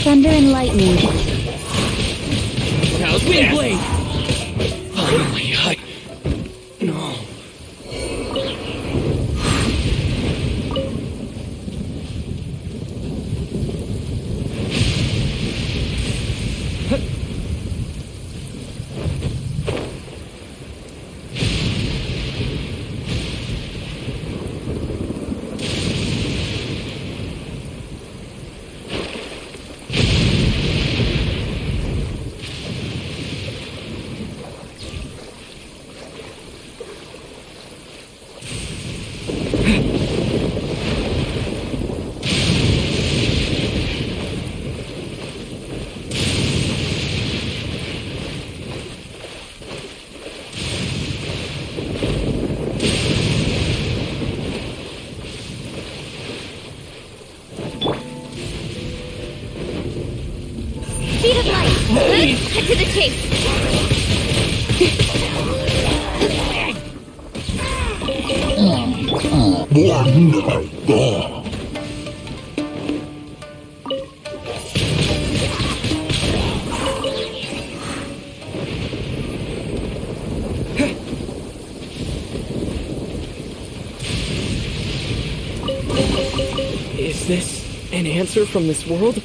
thunder and lightning. How's Wind that? blade! Finally, No. Speed of light! Cut to the chase! Is this an answer from this world?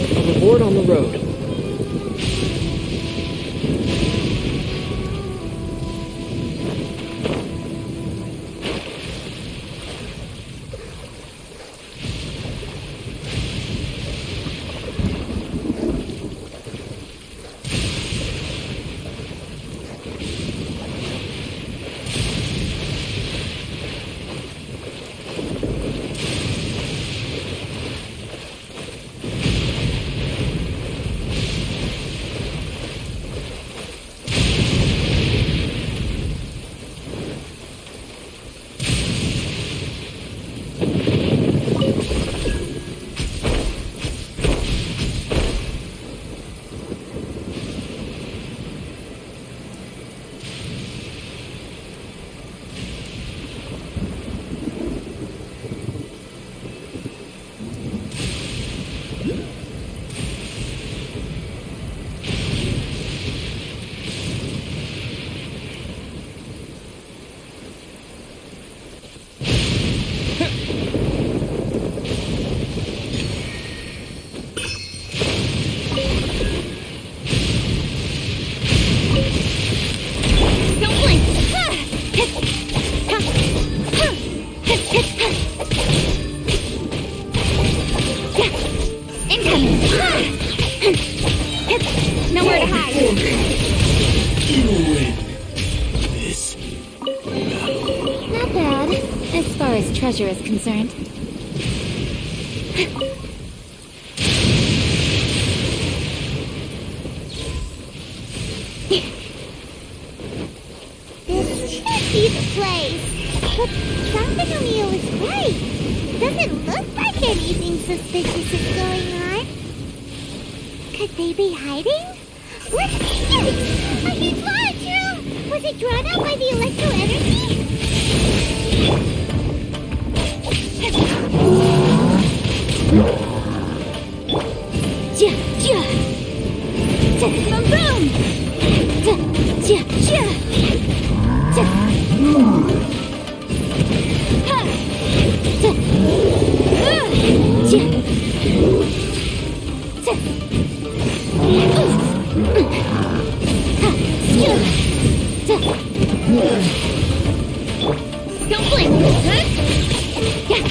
A reward on the road. Nowhere to hide. You win this battle. Not bad, as far as treasure is concerned. This can't be the place. But something O'Neill is right. Doesn't look like anything suspicious is going on. Could they be hiding? Let's see! I need large room! Was it drawn out by the electro energy? Ja, ja. Ja, boom, boom. Ja, ja, ja. Ja. Ha. Ja. Ja. Ja. Ha. Ja. Ja. Don't blink. Huh? Yeah.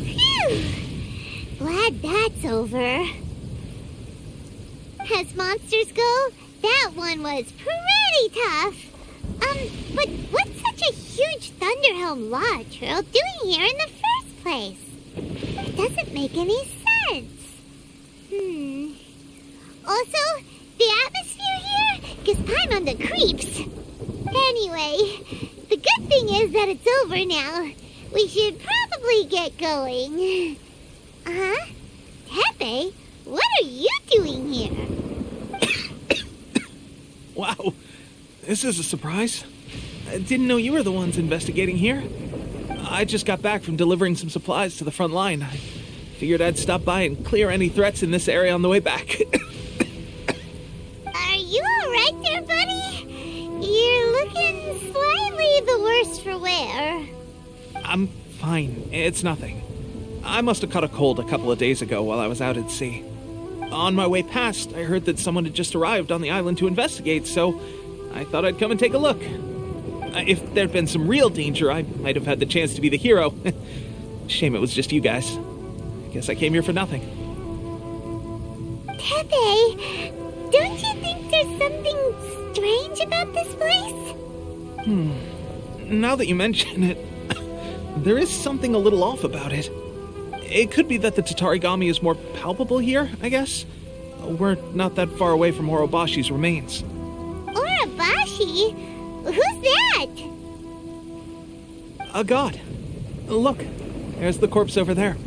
Phew! Glad that's over. As monsters go, that one was pretty tough. But what's such a huge Thunderhelm Lodge Earl doing here in the first place? It doesn't make any sense. Also, the atmosphere here gives I'm on the creeps. Anyway, the good thing is that it's over now. We should probably get going. Huh? Tepe, what are you doing here? Wow, this is a surprise. I didn't know you were the ones investigating here. I just got back from delivering some supplies to the front line. I figured I'd stop by and clear any threats in this area on the way back. Are you alright there, buddy? You're looking slightly the worse for wear. I'm fine. It's nothing. I must have caught a cold a couple of days ago while I was out at sea. On my way past, I heard that someone had just arrived on the island to investigate, so I thought I'd come and take a look. If there'd been some real danger, I might have had the chance to be the hero. Shame it was just you guys. Guess I came here for nothing. Tepe, don't you think there's something strange about this place? Now that you mention it, there is something a little off about it. It could be that the Tatarigami is more palpable here, I guess. We're not that far away from Orobashi's remains. Orobashi? Who's that? A god. Look, there's the corpse over there.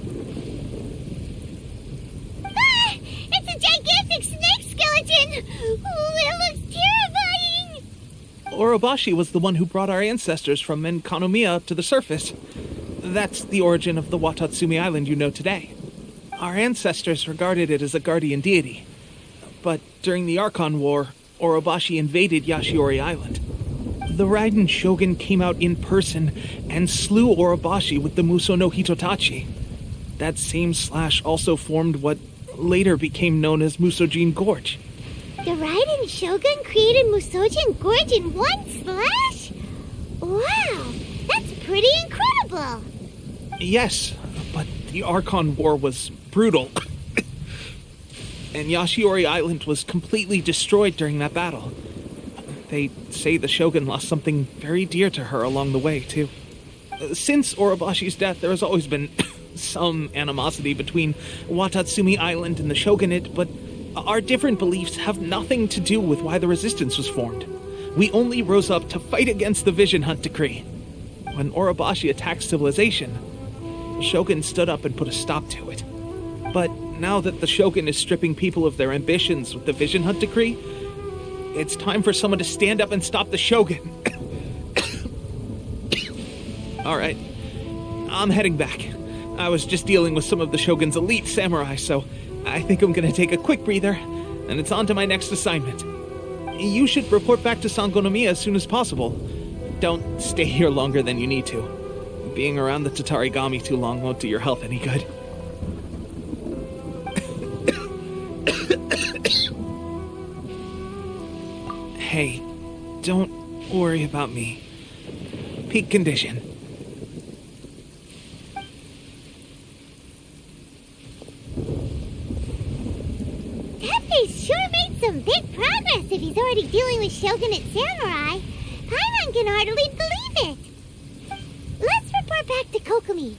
Ah! It's a gigantic snake skeleton! Oh, it looks terrifying! Orobashi was the one who brought our ancestors from Enkanomiya up to the surface. That's the origin of the Watatsumi Island you know today. Our ancestors regarded it as a guardian deity. But during the Archon War, Orobashi invaded Yashiori Island. The Raiden Shogun came out in person and slew Orobashi with the Muso no Hitotachi. That same slash also formed what later became known as Musojin Gorge. The Raiden Shogun created Musojin Gorge in one slash? Wow, that's pretty incredible! Yes, but the Archon War was brutal. And Yashiori Island was completely destroyed during that battle. They say the Shogun lost something very dear to her along the way, too. Since Orobashi's death, there has always been some animosity between Watatsumi Island and the Shogunate, but our different beliefs have nothing to do with why the resistance was formed. We only rose up to fight against the Vision Hunt Decree. When Orobashi attacked civilization, the Shogun stood up and put a stop to it. But now that the Shogun is stripping people of their ambitions with the Vision Hunt Decree, it's time for someone to stand up and stop the Shogun. All right, I'm heading back. I was just dealing with some of the Shogun's elite samurai, so I think I'm gonna take a quick breather, and it's on to my next assignment. You should report back to Sangonomiya as soon as possible. Don't stay here longer than you need to. Being around the Tatarigami too long won't do your health any good. Hey, don't worry about me. Peak condition. Tepe sure made some big progress if he's already dealing with Shogunate samurai. Paimon can hardly believe it. Let's report back to Kokomi.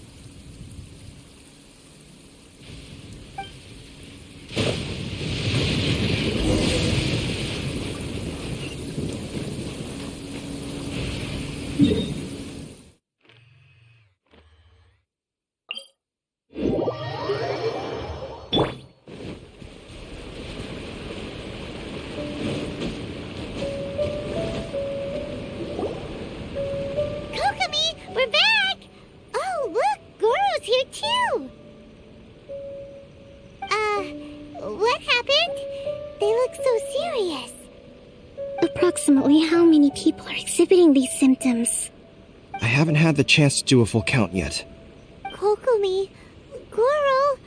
approximately how many people are exhibiting these symptoms? I haven't had the chance to do a full count yet. Kokomi, Goro,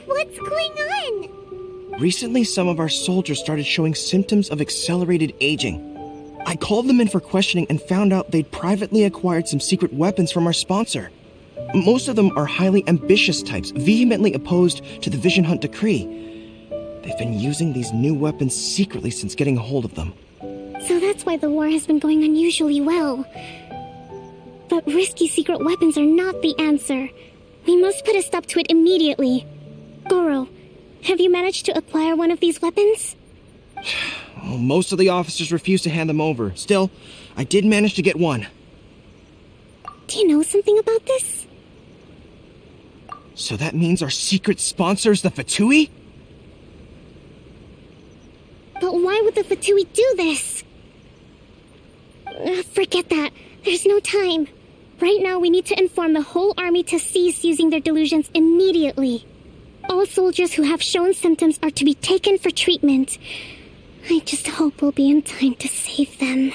what's going on? Recently, some of our soldiers started showing symptoms of accelerated aging. I called them in for questioning and found out they'd privately acquired some secret weapons from our sponsor. Most of them are highly ambitious types, vehemently opposed to the Vision Hunt decree. They've been using these new weapons secretly since getting a hold of them. So that's why the war has been going unusually well. But risky secret weapons are not the answer. We must put a stop to it immediately. Goro, have you managed to acquire one of these weapons? Well, most of the officers refused to hand them over. Still, I did manage to get one. Do you know something about this? So that means our secret sponsor is the Fatui? But why would the Fatui do this? Forget that. There's no time. Right now, we need to inform the whole army to cease using their delusions immediately. All soldiers who have shown symptoms are to be taken for treatment. I just hope we'll be in time to save them.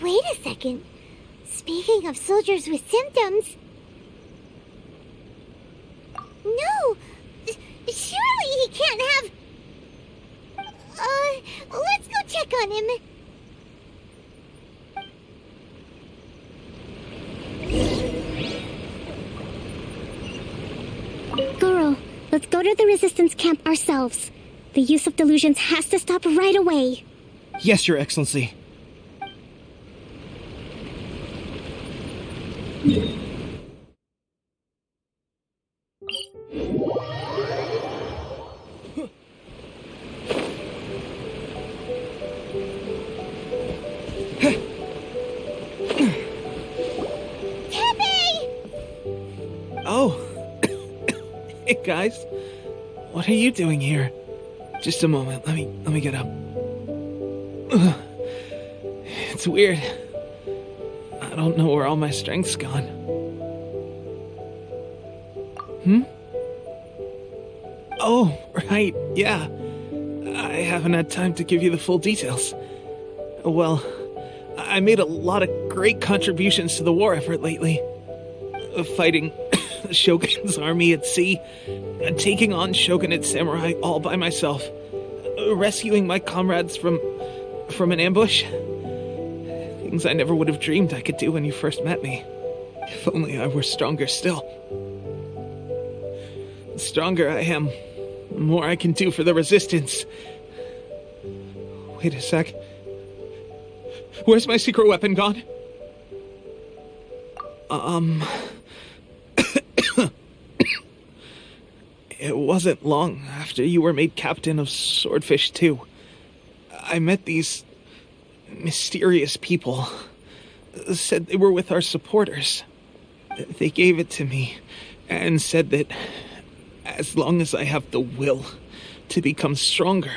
Wait a second. Speaking of soldiers with symptoms... No! Surely he can't have... let's go check on him. Goro, let's go to the resistance camp ourselves. The use of delusions has to stop right away. Yes, Your Excellency. Oh. Hey, guys. What are you doing here? Just a moment. Let me get up. Ugh. It's weird. I don't know where all my strength's gone. Oh, right. Yeah. I haven't had time to give you the full details. Well, I made a lot of great contributions to the war effort lately. Fighting the Shogun's army at sea, taking on Shogunate samurai all by myself, rescuing my comrades from an ambush. Things I never would have dreamed I could do when you first met me. If only I were stronger still. The stronger I am, the more I can do for the resistance. Wait a sec. Where's my secret weapon gone? It wasn't long after you were made captain of Swordfish 2. I met these mysterious people. Said they were with our supporters. They gave it to me and said that as long as I have the will to become stronger,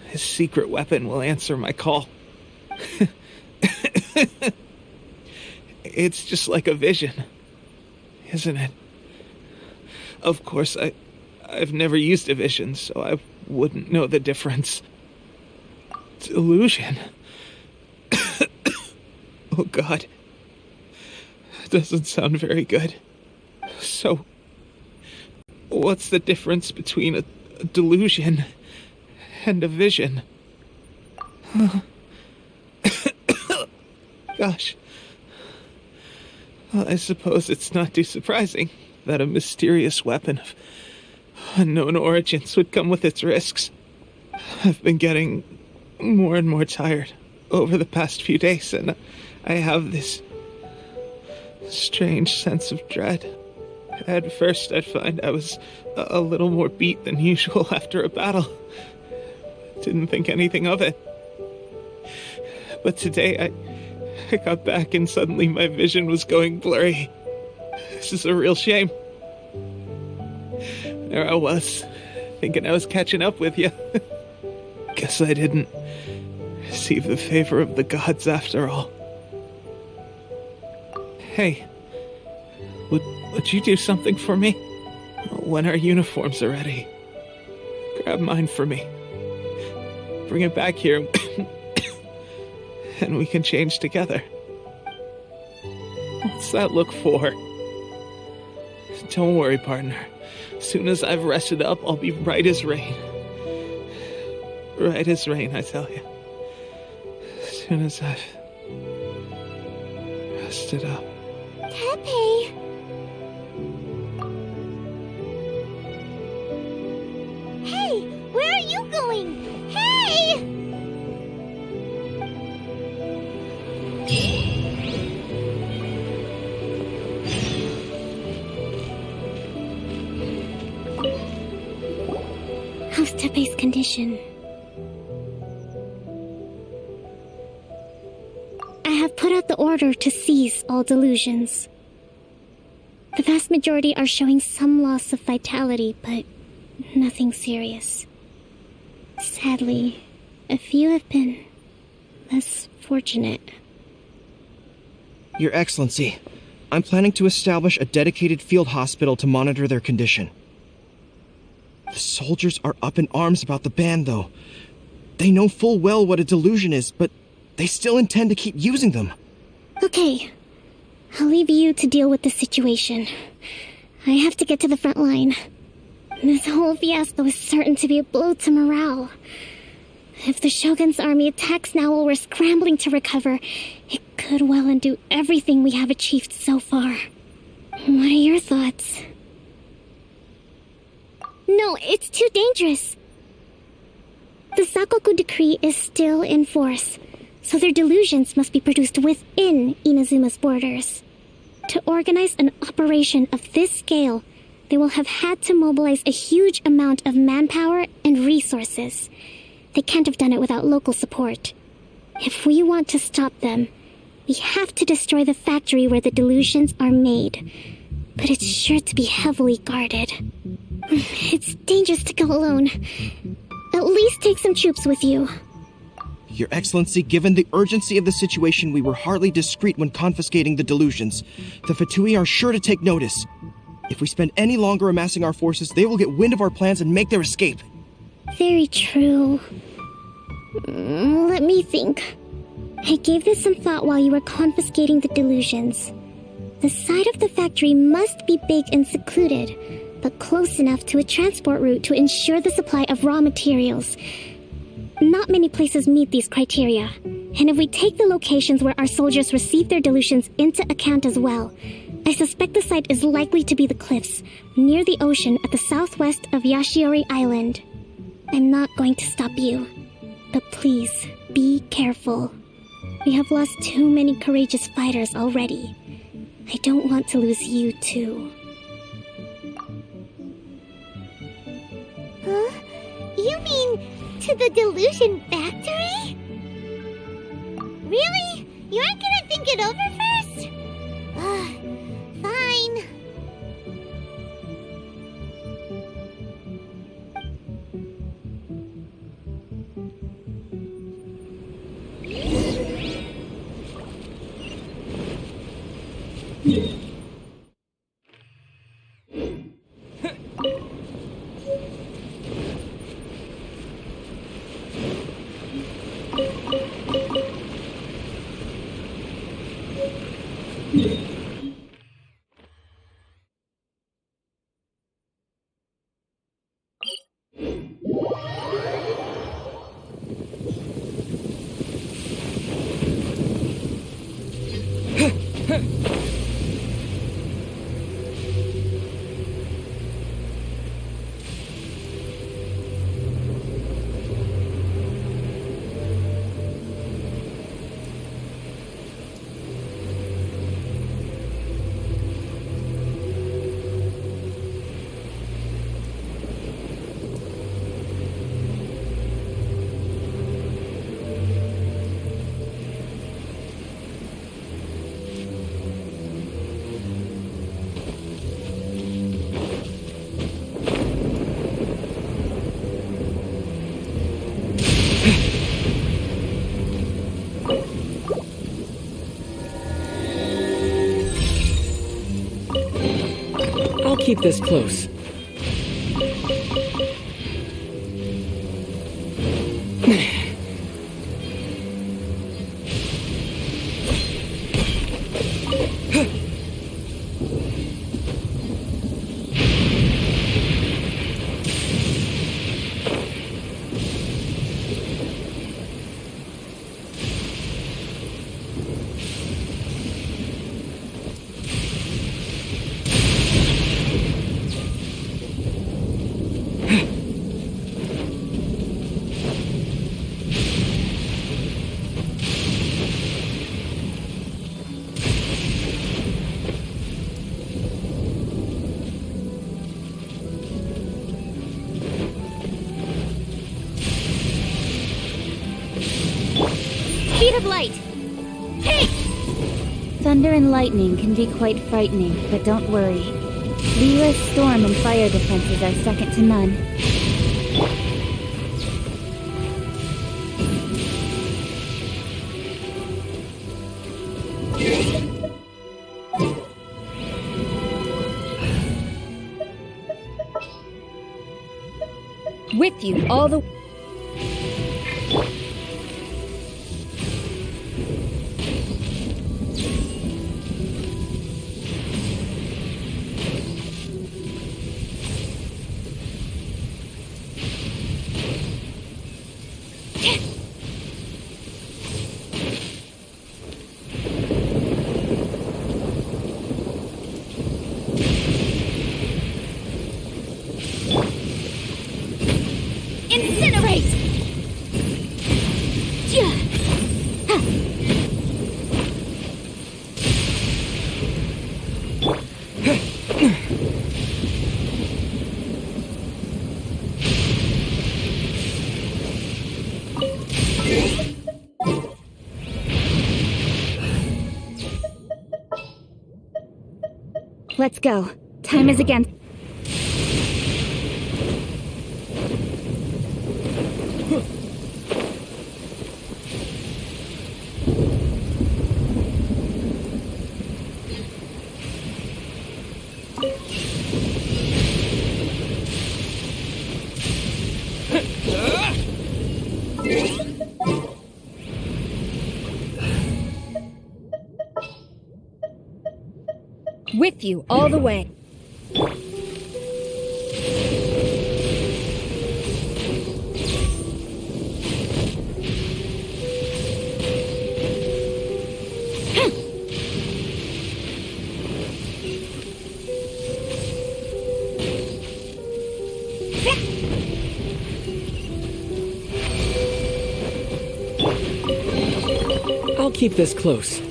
his secret weapon will answer my call. It's just like a vision, isn't it? Of course, I've never used a vision, so I wouldn't know the difference. Delusion. Oh God. Doesn't sound very good. So, what's the difference between a delusion and a vision? Gosh. Well, I suppose it's not too surprising that a mysterious weapon of unknown origins would come with its risks. I've been getting more and more tired over the past few days, and I have this strange sense of dread. At first, I'd find I was a little more beat than usual after a battle. Didn't think anything of it. But today, I got back and suddenly my vision was going blurry. This is a real shame. There I was, thinking I was catching up with you. Guess I didn't receive the favor of the gods after all. Hey, would you do something for me? When our uniforms are ready, grab mine for me. bring it back here, and we can change together. What's that look for? Don't worry, partner. As soon as I've rested up, I'll be right as rain. Right as rain, I tell you. As soon as I've rested up. Tepe! Hey, where are you going? Hey! How's Tepe's condition? I have put out the order to cease all delusions. The vast majority are showing some loss of vitality, but nothing serious. Sadly, a few have been less fortunate. Your Excellency, I'm planning to establish a dedicated field hospital to monitor their condition. The soldiers are up in arms about the ban, though. They know full well what a delusion is, but they still intend to keep using them. Okay, I'll leave you to deal with the situation. I have to get to the front line. This whole fiasco is certain to be a blow to morale. If the Shogun's army attacks now while we're scrambling to recover, it could well undo everything we have achieved so far. What are your thoughts? No, it's too dangerous. The Sakoku decree is still in force, so their delusions must be produced within Inazuma's borders. To organize an operation of this scale, they will have had to mobilize a huge amount of manpower and resources. They can't have done it without local support. If we want to stop them, we have to destroy the factory where the delusions are made. But it's sure to be heavily guarded. It's dangerous to go alone. At least take some troops with you. Your Excellency, given the urgency of the situation, we were hardly discreet when confiscating the delusions. The Fatui are sure to take notice. If we spend any longer amassing our forces, they will get wind of our plans and make their escape. Very true. Let me think. I gave this some thought while you were confiscating the delusions. The side of the factory must be big and secluded, but close enough to a transport route to ensure the supply of raw materials. Not many places meet these criteria, and if we take the locations where our soldiers receive their delusions into account as well, I suspect the site is likely to be the cliffs, near the ocean at the southwest of Yashiori Island. I'm not going to stop you, but please, be careful. We have lost too many courageous fighters already. I don't want to lose you too. Huh? You mean to the delusion factory? Really? You aren't gonna think it over first? Fine. I'll keep this close. Speed of light! Hey! Thunder and lightning can be quite frightening, but don't worry. Leela's storm and fire defenses are second to none. With you all the... Incinerate! Yeah. Ha. Let's go. Time is against... With you all the way. I'll keep this close.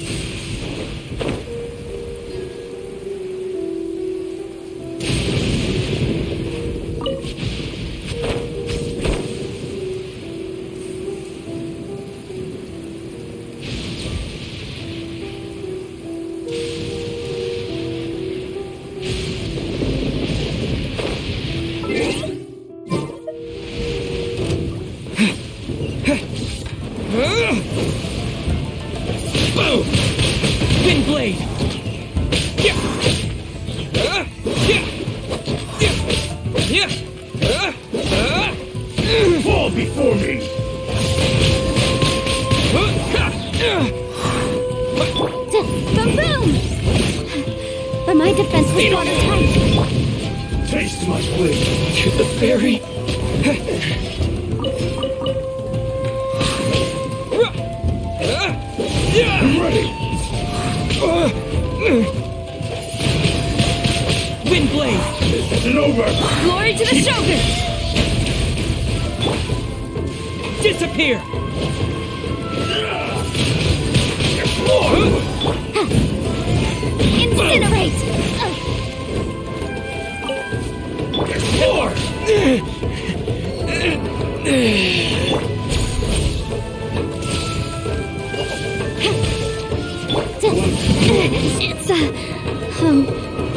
Wind blade! Fall before me! Boom! But my defense was watertight. Taste my blade! To the fairy! I'm ready! Wind blade! This isn't over! Glory to the Shogun! Disappear! Incinerate! More! It's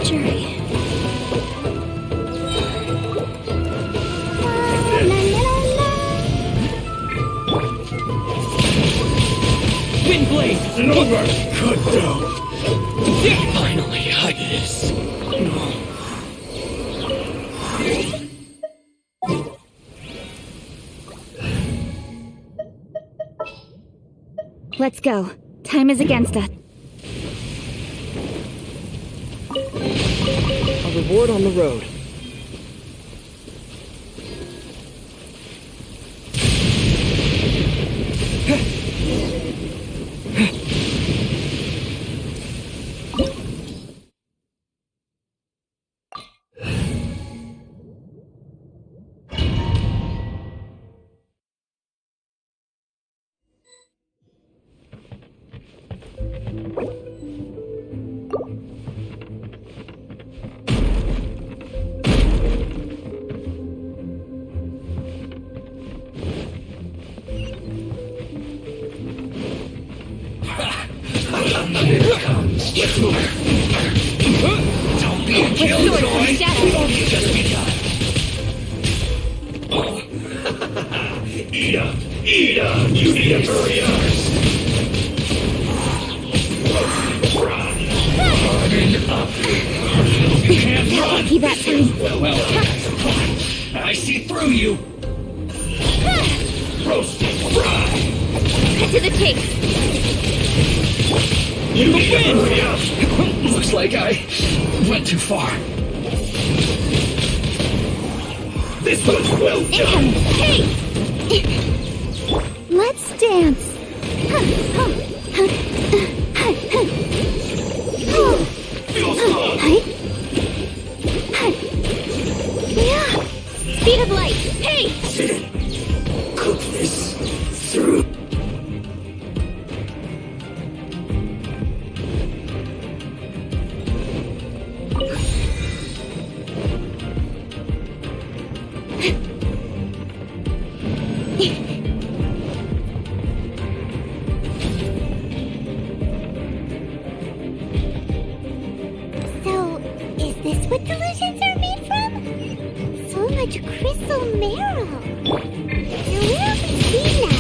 jury. Wind blade! Isn't over! Cut down! Finally, this. Let's go. Time is against us. A reward on the road. Let's move. Don't be a killjoy. We've only just begun. Eat up. Eat up. You need to hurry up. Run. Harden up. You can't run. Lucky that time. Well, I see through you. Roasted fry. Cut to the chase. You need to hurry up. Looks like I went too far. This was well done. Hey! Let's dance. Feels good. Yeah. Speed of light. Hey! Cook this through. So, is this what delusions are made from? So much crystal marrow. Now, where have we seen that?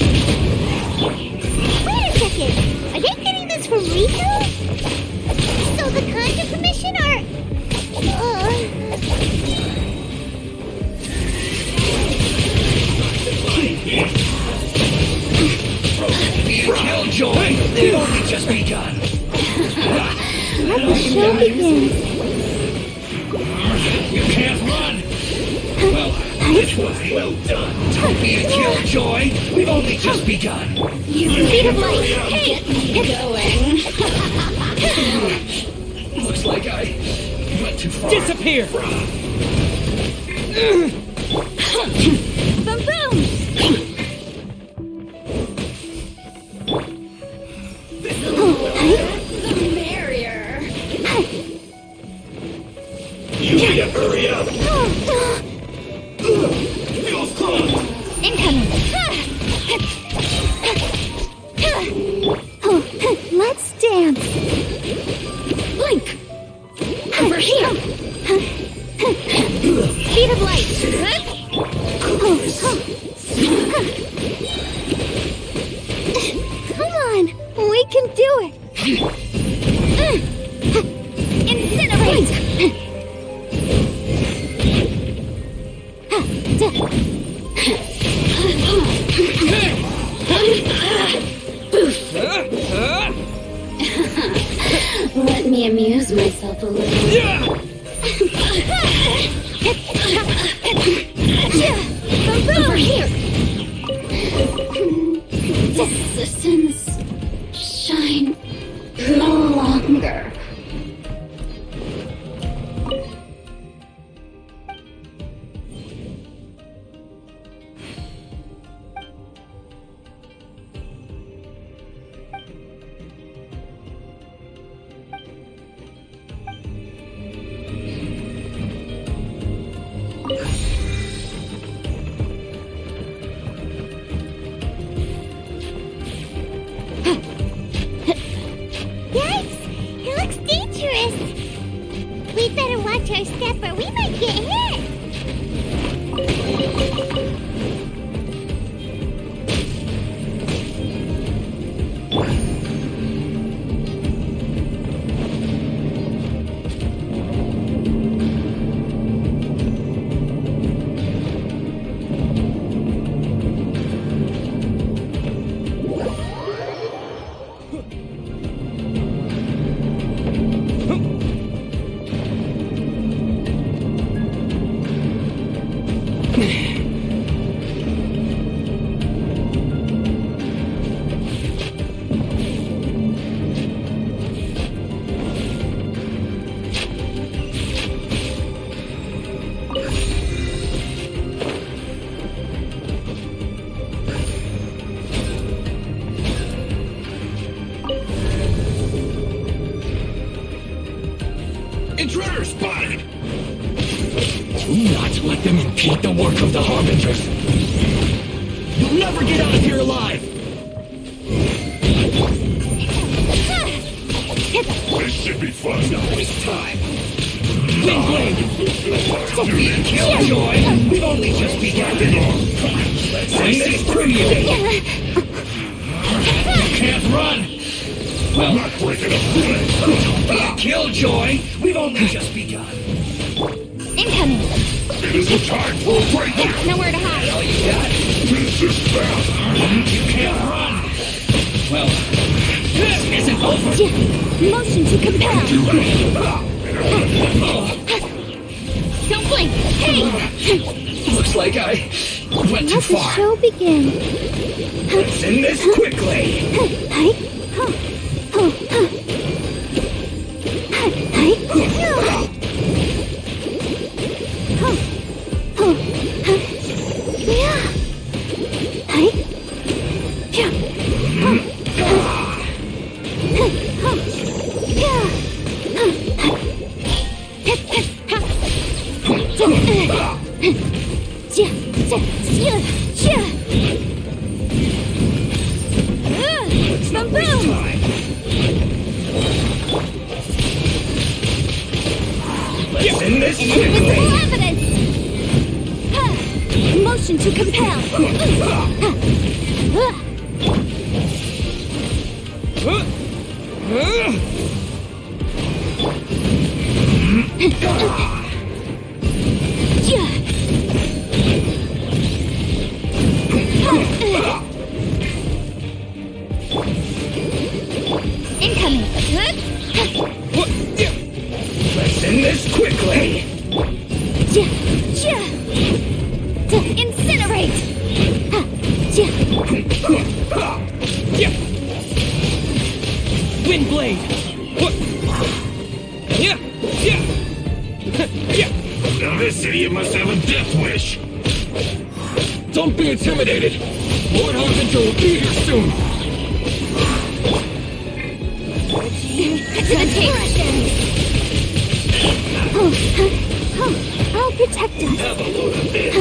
Wait a second. Are they getting this from Riku? So the Conjure Commission are... Killjoy! We've only just begun. Let the show begin. You can't run. Well, this was well done. Don't be a killjoy. We've only just begun. Speed of light. Hey! Looks like I went too far. Disappear! Boom boom! You need to hurry up. Feels close. Incoming! Let's dance! Blink! Over here! Speed of light! Come on! We can do it! Incinerate! Let me amuse myself a little. Over here! Resistance shine no longer. Yikes! It looks dangerous. We'd better watch our step or we might get hit. Intruder spotted! Do not let them impede the work of the Harbingers. You'll never get out of here alive! This Let's not waste time. Windblade! Killjoy! We've only just begun. Let's end this premium! You can't run! Well, not breaking up. Killjoy! We've only just begun. Incoming! It is the time for a break! Nowhere to hide. All you got? Resist fast! You can't run! Well, this isn't over! Motion to compel! Don't blink! Hey! Looks like I went too Let the far. show begin. Let's end this quickly! Let's end this Invisible quickly! evidence! Motion to compel! Incoming! Let's end this quickly! Incinerate! Windblade! Now this idiot must have a death wish! Don't be intimidated! Lord Harbinger will be here soon! To the tape! I'll protect us. Have a load of this!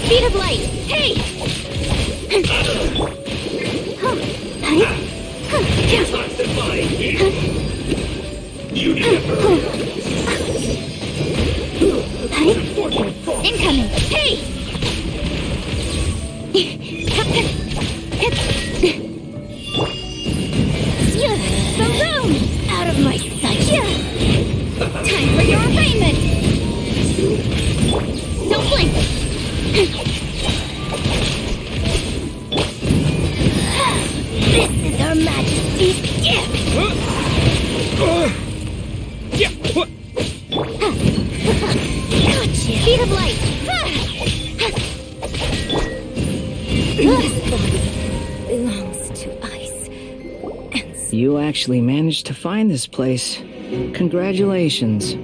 Speed of light! Hey! Touch the body! You need a hurry! Incoming! Hey! The room! Out of my sight! Time for your arraignment! Don't blink! This is Her Majesty's gift! Gotcha! Speed of light! This body belongs to ice. You actually managed to find this place. Congratulations.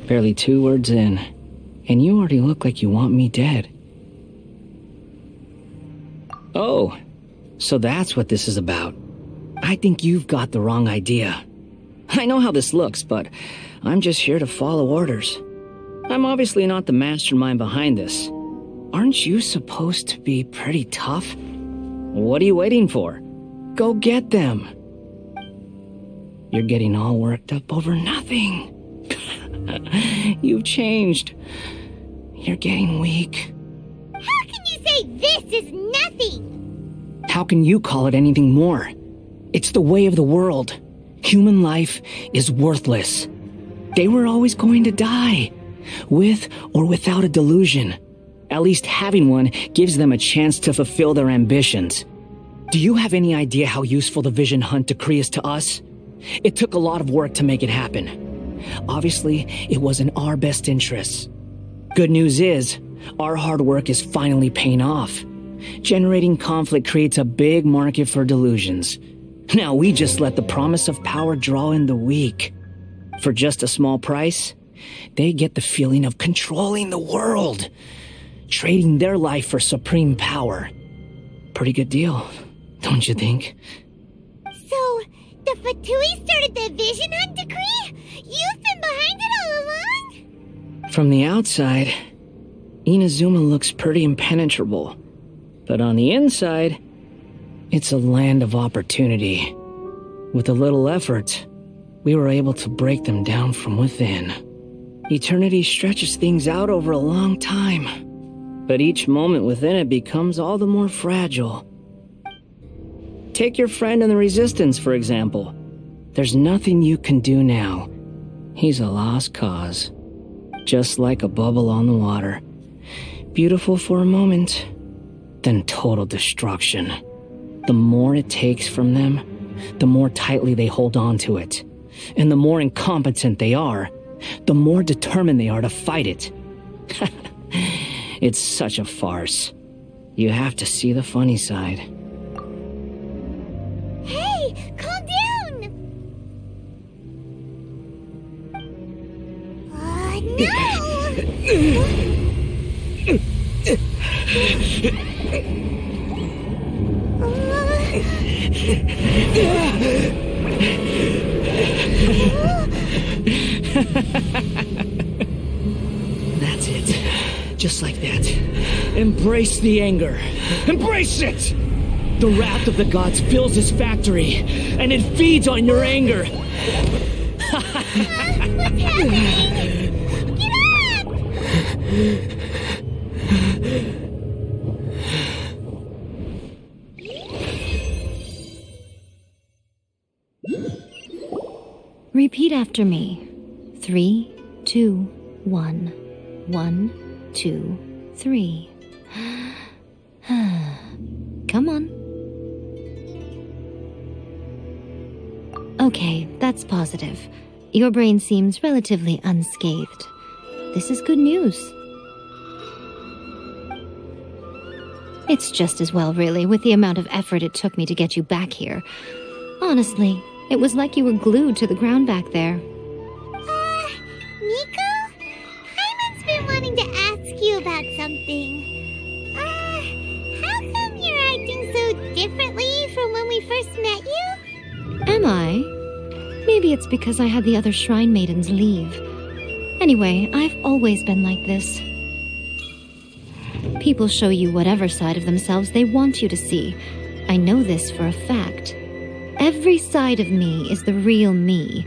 Barely 2 words in, and you already look like you want me dead. Oh, so that's what this is about. I think you've got the wrong idea. I know how this looks, but I'm just here to follow orders. I'm obviously not the mastermind behind this. Aren't you supposed to be pretty tough? What are you waiting for? Go get them. You're getting all worked up over nothing. You've changed. You're getting weak. How can you say this is nothing? How can you call it anything more? It's the way of the world. Human life is worthless. They were always going to die, with or without a delusion. At least having one gives them a chance to fulfill their ambitions. Do you have any idea how useful the Vision Hunt decree is to us? It took a lot of work to make it happen. Obviously, it was in our best interests. Good news is, our hard work is finally paying off. Generating conflict creates a big market for delusions. Now we just let the promise of power draw in the weak. For just a small price, they get the feeling of controlling the world, trading their life for supreme power. Pretty good deal, don't you think? So, the Fatui started the Vision Hunt decree? You've been behind it all along? From the outside, Inazuma looks pretty impenetrable. But on the inside, it's a land of opportunity. With a little effort, we were able to break them down from within. Eternity stretches things out over a long time, but each moment within it becomes all the more fragile. Take your friend in the Resistance, for example. There's nothing you can do now. He's a lost cause. Just like a bubble on the water. Beautiful for a moment, then total destruction. The more it takes from them, the more tightly they hold on to it. And the more incompetent they are, the more determined they are to fight it. It's such a farce. You have to see the funny side. Hey, calm down! That's it. Just like that. Embrace the anger. Embrace it! The wrath of the gods fills this factory, and it feeds on your anger. What's happening? Get up! Repeat after me. 3, 2, 1. 1, 2, 3. Come on. Okay, that's positive. Your brain seems relatively unscathed. This is good news. It's just as well, really, with the amount of effort it took me to get you back here. Honestly, it was like you were glued to the ground back there. Nico? Paimon's been wanting to ask you about something. How come you're acting so differently from when we first met you? Am I? Maybe it's because I had the other shrine maidens leave. Anyway, I've always been like this. People show you whatever side of themselves they want you to see. I know this for a fact. Every side of me is the real me.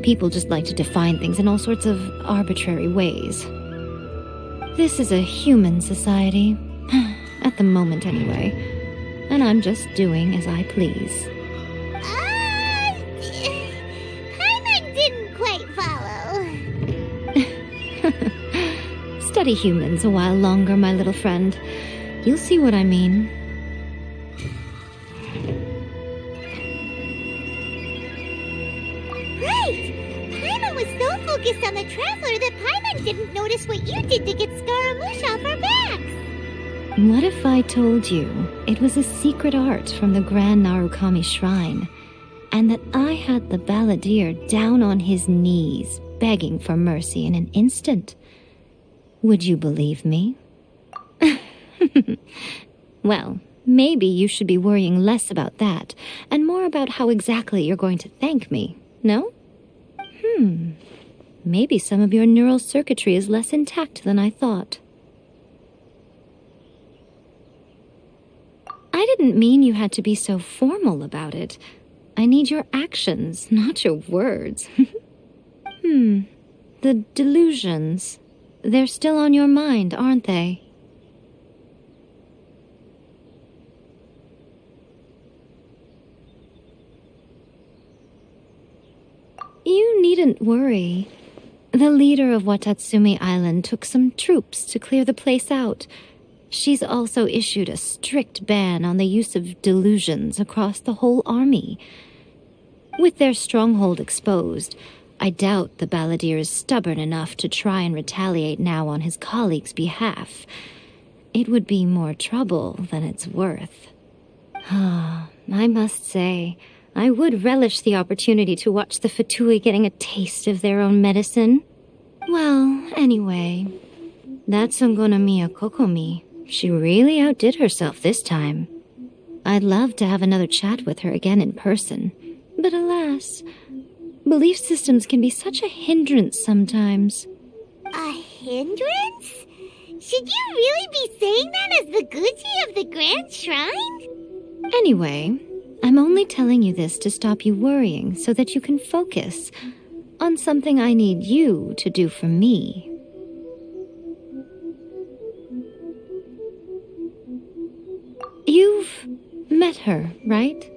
People just like to define things in all sorts of arbitrary ways. This is a human society. At the moment, anyway. And I'm just doing as I please. Paimon didn't quite follow. Study humans a while longer, my little friend. You'll see what I mean. Right! Paimon was so focused on the Traveler that Paimon didn't notice what you did to get Scaramouche off our backs. What if I told you it was a secret art from the Grand Narukami Shrine, and that I had the balladeer down on his knees, begging for mercy in an instant? Would you believe me? Well, maybe you should be worrying less about that, and more about how exactly you're going to thank me, no? Maybe some of your neural circuitry is less intact than I thought. I didn't mean you had to be so formal about it. I need your actions, not your words. The delusions. They're still on your mind, aren't they? You needn't worry. The leader of Watatsumi Island took some troops to clear the place out. She's also issued a strict ban on the use of delusions across the whole army. With their stronghold exposed, I doubt the balladeer is stubborn enough to try and retaliate now on his colleague's behalf. It would be more trouble than it's worth. I must say, I would relish the opportunity to watch the Fatui getting a taste of their own medicine. Well, anyway, that's Ngonomiya Kokomi. She really outdid herself this time. I'd love to have another chat with her again in person, but alas, belief systems can be such a hindrance sometimes. A hindrance? Should you really be saying that as the Gucci of the Grand Shrine? Anyway, I'm only telling you this to stop you worrying so that you can focus on something I need you to do for me. You've met her, right?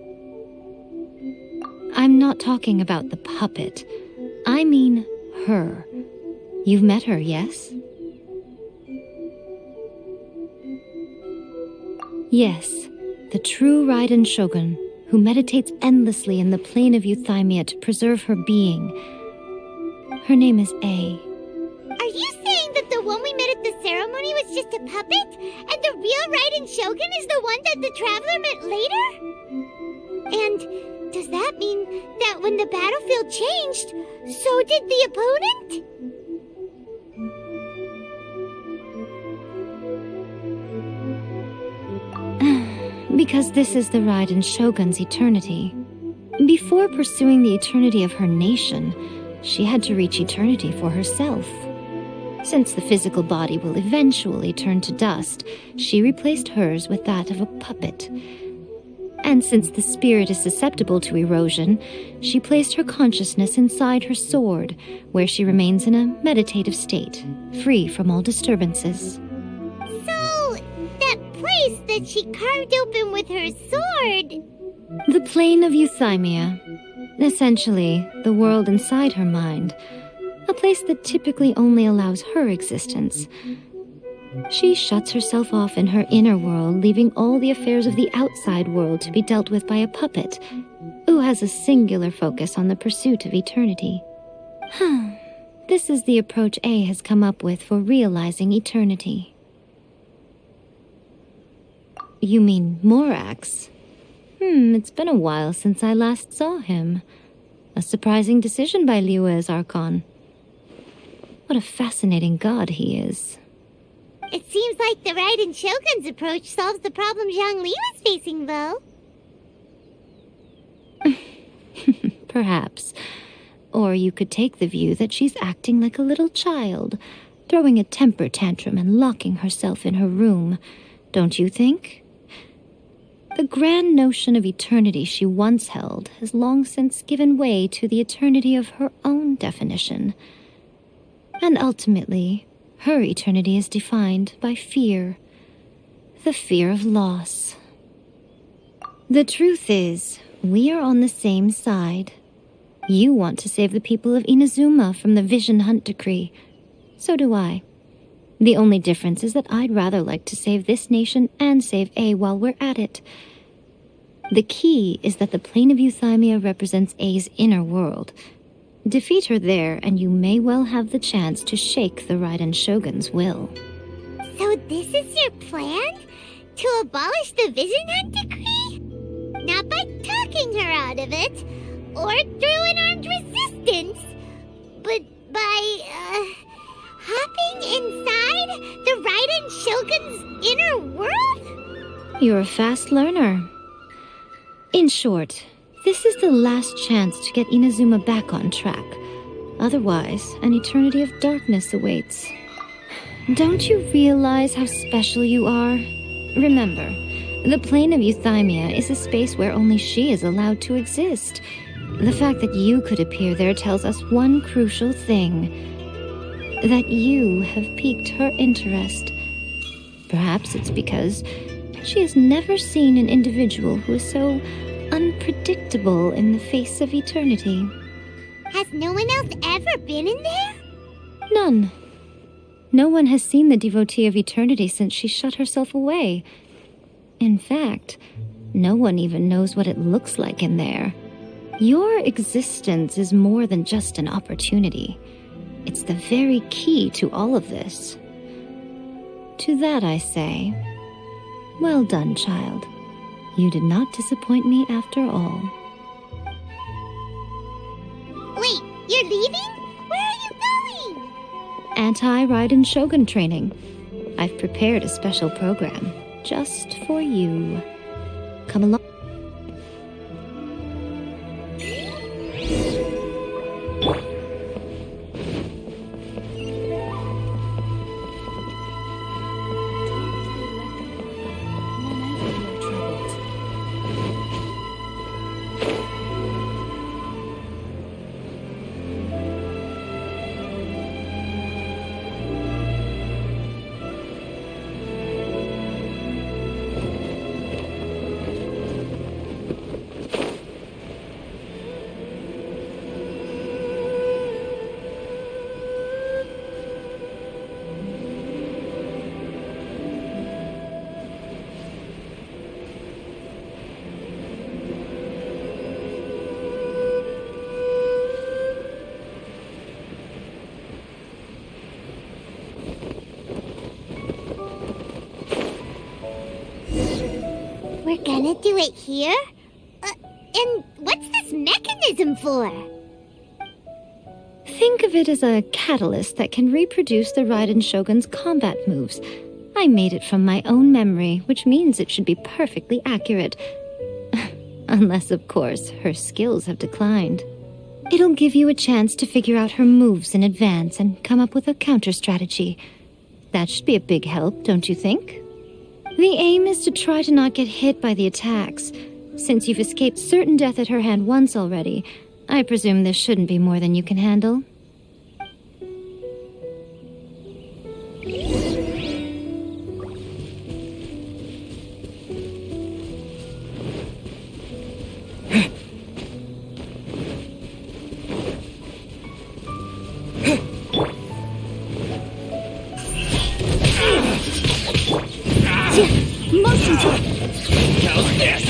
I'm not talking about the puppet. I mean her. You've met her, yes? Yes, the true Raiden Shogun, who meditates endlessly in the plane of Euthymia to preserve her being. Her name is A. Are you saying that the one we met at the ceremony was just a puppet? And the real Raiden Shogun is the one that the Traveler met later? And does that mean that when the battlefield changed, so did the opponent? Because this is the Raiden Shogun's eternity. Before pursuing the eternity of her nation, she had to reach eternity for herself. Since the physical body will eventually turn to dust, she replaced hers with that of a puppet. And since the spirit is susceptible to erosion, she placed her consciousness inside her sword, where she remains in a meditative state, free from all disturbances. So, that place that she carved open with her sword... The plane of Euthymia. Essentially, the world inside her mind. A place that typically only allows her existence. She shuts herself off in her inner world, leaving all the affairs of the outside world to be dealt with by a puppet, who has a singular focus on the pursuit of eternity. This is the approach A has come up with for realizing eternity. You mean Morax? It's been a while since I last saw him. A surprising decision by Liyue's Archon. What a fascinating god he is. It seems like the Raiden Shogun's approach solves the problem Zhongli was facing, though. Perhaps. Or you could take the view that she's acting like a little child, throwing a temper tantrum and locking herself in her room. Don't you think? The grand notion of eternity she once held has long since given way to the eternity of her own definition. And ultimately, her eternity is defined by fear. The fear of loss. The truth is, we are on the same side. You want to save the people of Inazuma from the Vision Hunt decree. So do I. The only difference is that I'd rather like to save this nation and save A while we're at it. The key is that the plane of Euthymia represents A's inner world. Defeat her there, and you may well have the chance to shake the Raiden Shogun's will. So this is your plan? To abolish the Vision Hunt decree? Not by talking her out of it, or through an armed resistance, but by, hopping inside the Raiden Shogun's inner world? You're a fast learner. In short, this is the last chance to get Inazuma back on track. Otherwise, an eternity of darkness awaits. Don't you realize how special you are? Remember, the plane of Euthymia is a space where only she is allowed to exist. The fact that you could appear there tells us one crucial thing. That you have piqued her interest. Perhaps it's because she has never seen an individual who is so unpredictable in the face of eternity. Has no one else ever been in there? None. No one has seen the devotee of eternity since she shut herself away. In fact, no one even knows what it looks like in there. Your existence is more than just an opportunity. It's the very key to all of this. To that I say, well done, child. You did not disappoint me after all. Wait, you're leaving? Where are you going? Anti-Raiden Shogun training. I've prepared a special program just for you. Come along. We're gonna do it here? And what's this mechanism for? Think of it as a catalyst that can reproduce the Raiden Shogun's combat moves. I made it from my own memory, which means it should be perfectly accurate. Unless, of course, her skills have declined. It'll give you a chance to figure out her moves in advance and come up with a counter strategy. That should be a big help, don't you think? The aim is to try to not get hit by the attacks. Since you've escaped certain death at her hand once already, I presume this shouldn't be more than you can handle. Motion to How's this?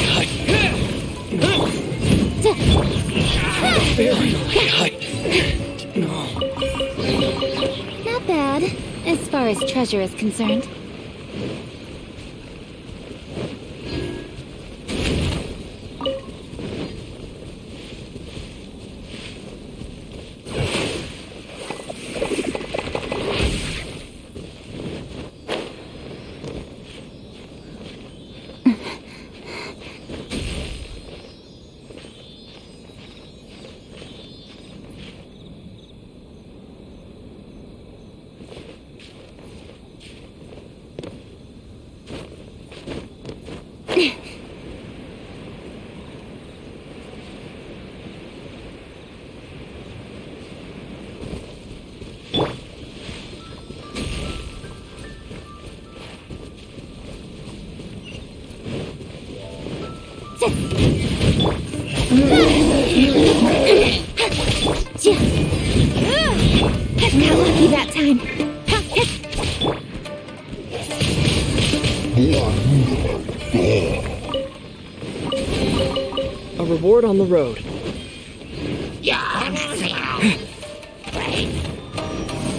Not bad, as far as treasure is concerned. Got lucky that time. A reward on the road.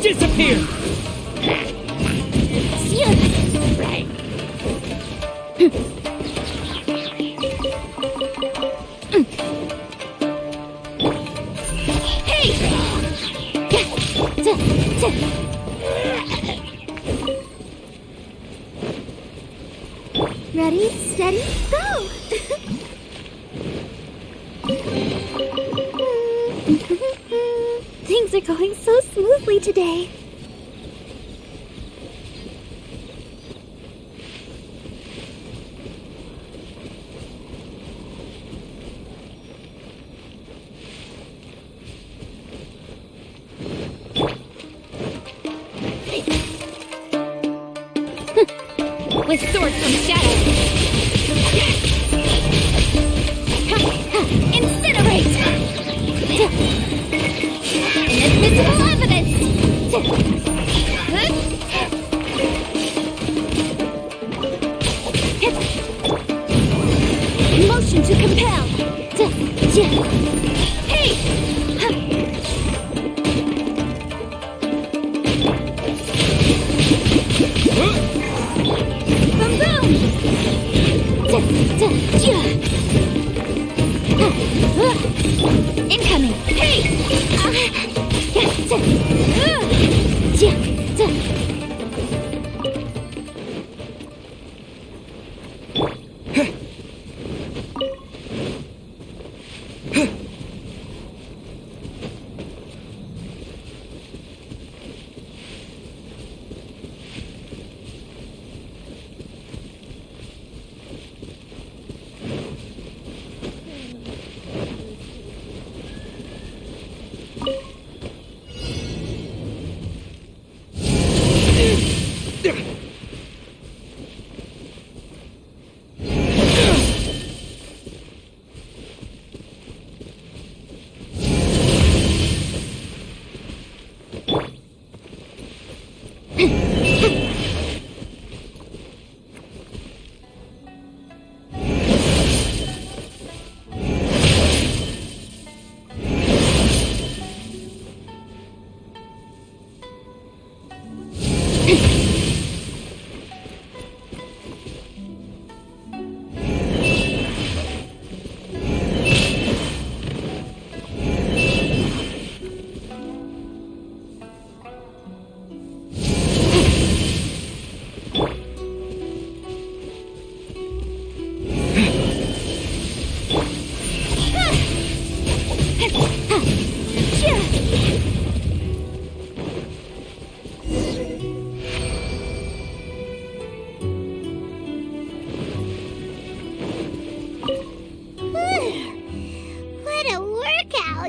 Disappear! Ready, steady, go! Things are going so smoothly today. With sword from shadow. Incinerate! Inadmissible evidence! Motion to compel! Hey! Boom boom! Incoming! Hey!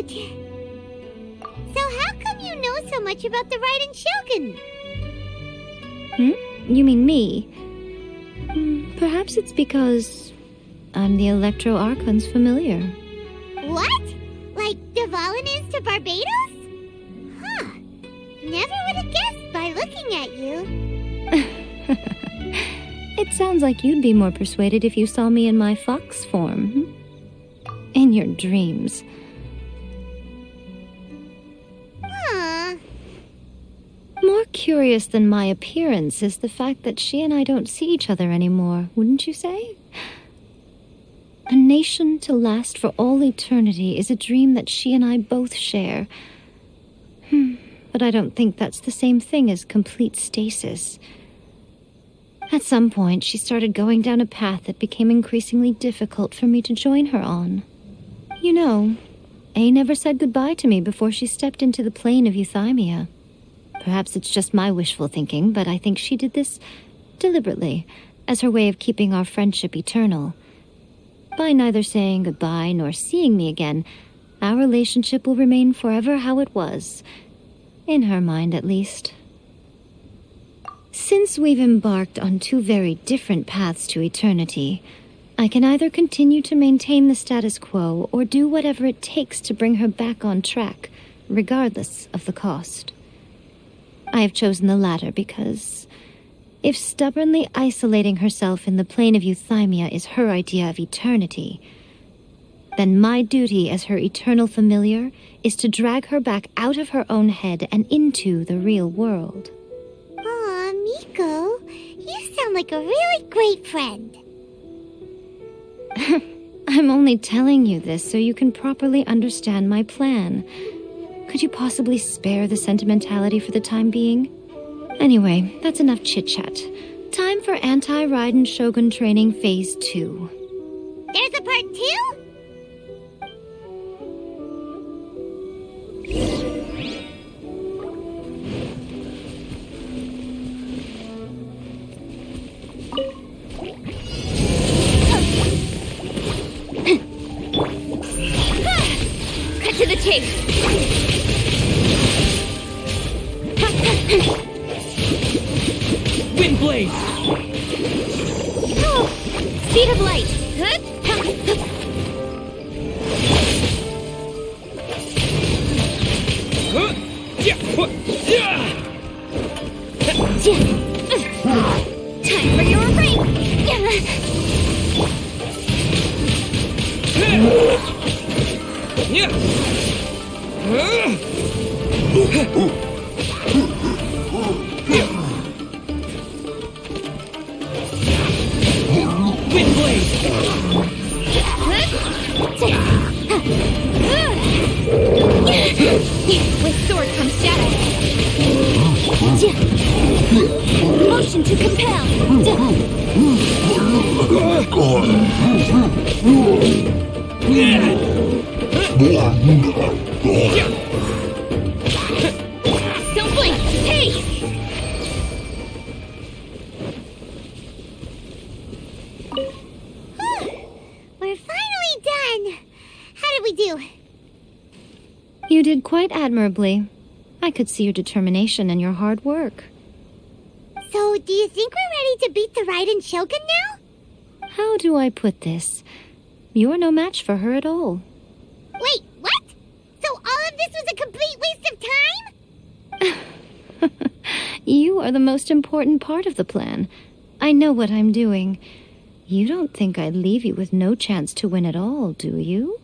out. So how come you know so much about the Raiden Shogun? You mean me? Perhaps it's because I'm the Electro Archon's familiar. What? Like Devalin is to Barbados? Huh. Never would have guessed by looking at you. It sounds like you'd be more persuaded if you saw me in my fox form. In your dreams. Huh. More curious than my appearance is the fact that she and I don't see each other anymore, wouldn't you say? A nation to last for all eternity is a dream that she and I both share. But I don't think that's the same thing as complete stasis. At some point, she started going down a path that became increasingly difficult for me to join her on. You know, A never said goodbye to me before she stepped into the plane of Euthymia. Perhaps it's just my wishful thinking, but I think she did this deliberately, as her way of keeping our friendship eternal. By neither saying goodbye nor seeing me again, our relationship will remain forever how it was. In her mind, at least. Since we've embarked on two very different paths to eternity, I can either continue to maintain the status quo or do whatever it takes to bring her back on track, regardless of the cost. I have chosen the latter because if stubbornly isolating herself in the plane of Euthymia is her idea of eternity, then my duty as her eternal familiar is to drag her back out of her own head and into the real world. Aw, Miko, you sound like a really great friend. I'm only telling you this so you can properly understand my plan. Could you possibly spare the sentimentality for the time being? Anyway, that's enough chit-chat. Time for Anti-Raiden Shogun Training Phase 2. There's a part 2? Cut to the chase. Wind blade! Oh, speed of light. Time for your ring. Wind blade! With sword comes shadow. Motion to compel. Don't blink. Hey! We're finally done. How did we do? You did quite admirably. I could see your determination and your hard work. So, do you think we're ready to beat the Raiden Shogun now? How do I put this? You're no match for her at all. Wait, what? So all of this was a complete waste of time? You are the most important part of the plan. I know what I'm doing. You don't think I'd leave you with no chance to win at all, do you?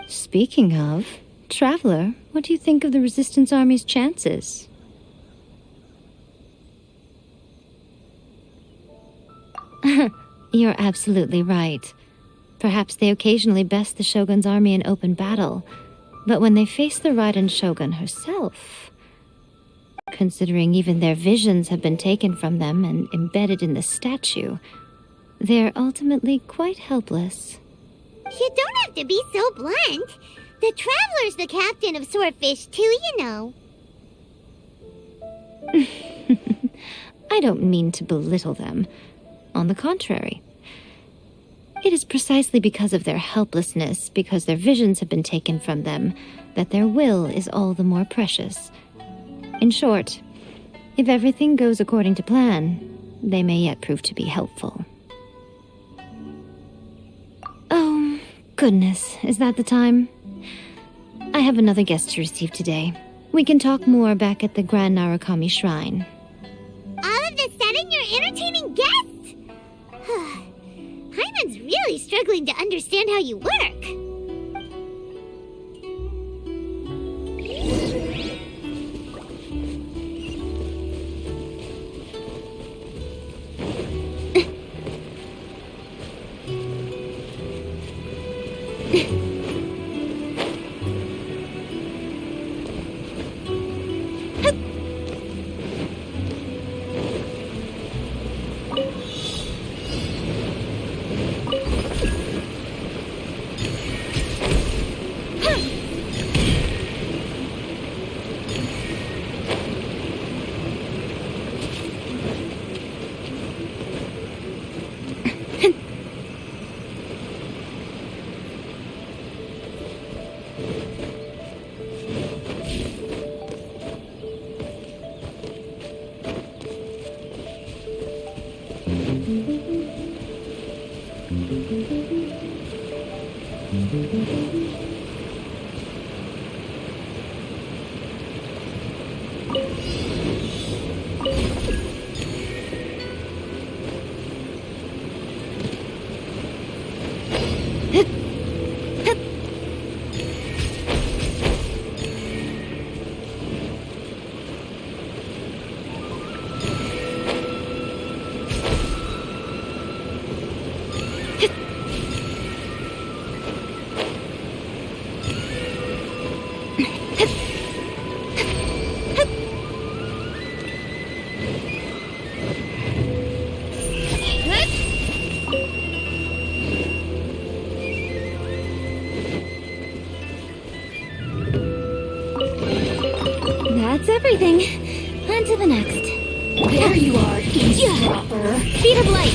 Speaking of, Traveler, what do you think of the Resistance Army's chances? You're absolutely right. Perhaps they occasionally best the Shogun's army in open battle, but when they face the Raiden Shogun herself, considering even their visions have been taken from them and embedded in the statue, they're ultimately quite helpless. You don't have to be so blunt. The Traveler's the captain of Swordfish too, you know. I don't mean to belittle them. On the contrary. It is precisely because of their helplessness, because their visions have been taken from them, that their will is all the more precious. In short, if everything goes according to plan, they may yet prove to be helpful. Oh, goodness, is that the time? I have another guest to receive today. We can talk more back at the Grand Narukami Shrine. All of the sudden, you're entertaining guests? Hyman's really struggling to understand how you work. That's everything. On to the next. There you are, eavesdropper. Speed of light.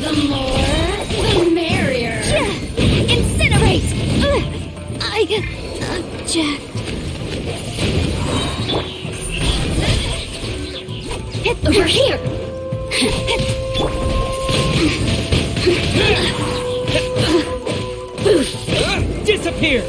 The more, the merrier. Incinerate! I object. Over here! Disappear!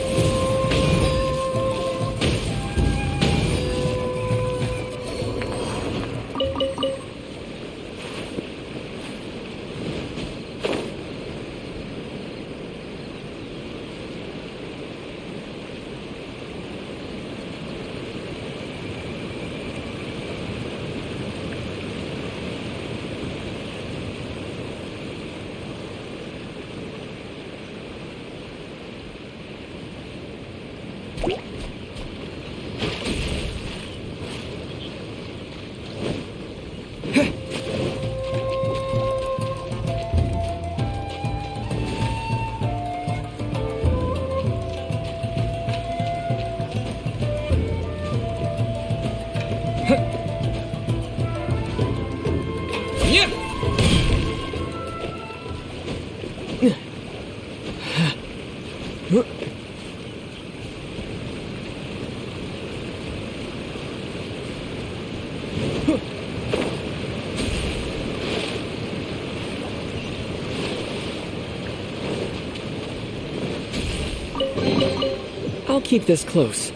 I'll keep this close.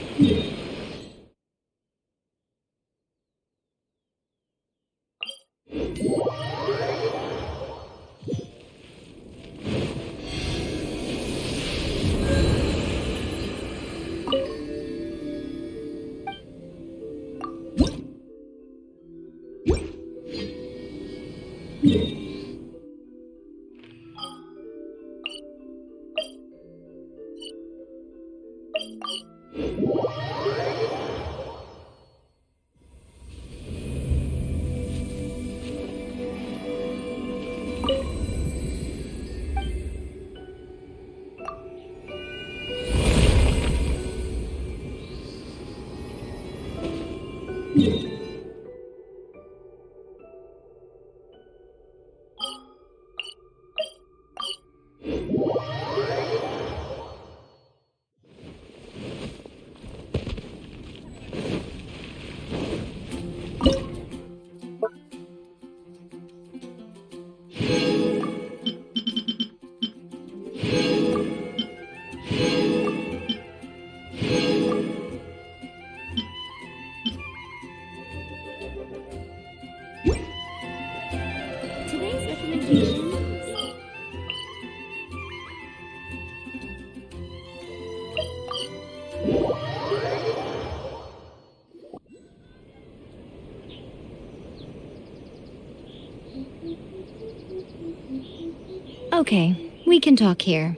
Okay, we can talk here.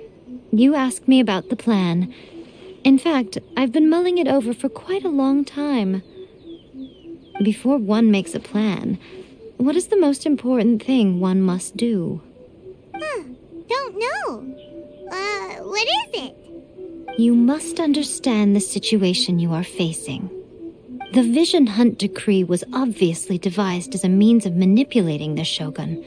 You asked me about the plan. In fact, I've been mulling it over for quite a long time. Before one makes a plan, what is the most important thing one must do? Don't know. What is it? You must understand the situation you are facing. The Vision Hunt decree was obviously devised as a means of manipulating the Shogun,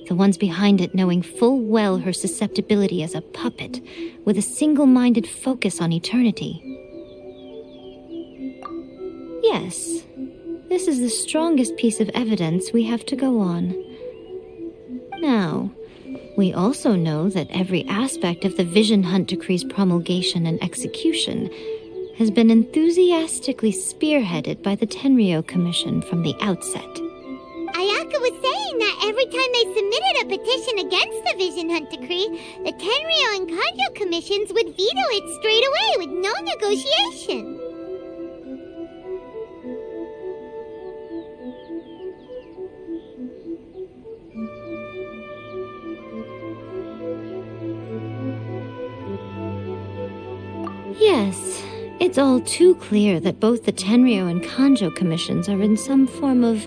the ones behind it knowing full well her susceptibility as a puppet, with a single-minded focus on eternity. Yes, this is the strongest piece of evidence we have to go on. Now, we also know that every aspect of the Vision Hunt decree's promulgation and execution has been enthusiastically spearheaded by the Tenryou Commission from the outset. Ayaka was saying that every time they submitted a petition against the Vision Hunt decree, the Tenryou and Kanjo commissions would veto it straight away with no negotiation. Yes, it's all too clear that both the Tenryou and Kanjo commissions are in some form of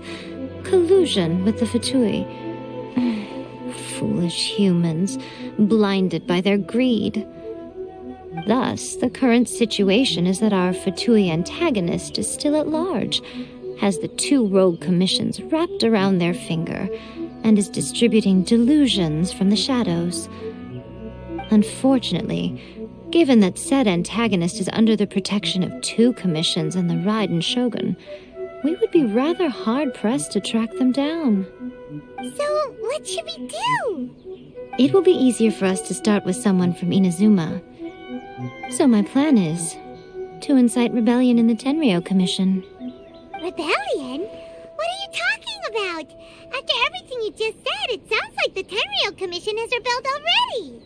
collusion with the Fatui. Foolish humans, blinded by their greed. Thus, the current situation is that our Fatui antagonist is still at large, has the two rogue commissions wrapped around their finger, and is distributing delusions from the shadows. Unfortunately, given that said antagonist is under the protection of two commissions and the Raiden Shogun, we would be rather hard-pressed to track them down. So, what should we do? It will be easier for us to start with someone from Inazuma. So my plan is to incite rebellion in the Tenryou Commission. Rebellion? What are you talking about? After everything you just said, it sounds like the Tenryou Commission has rebelled already.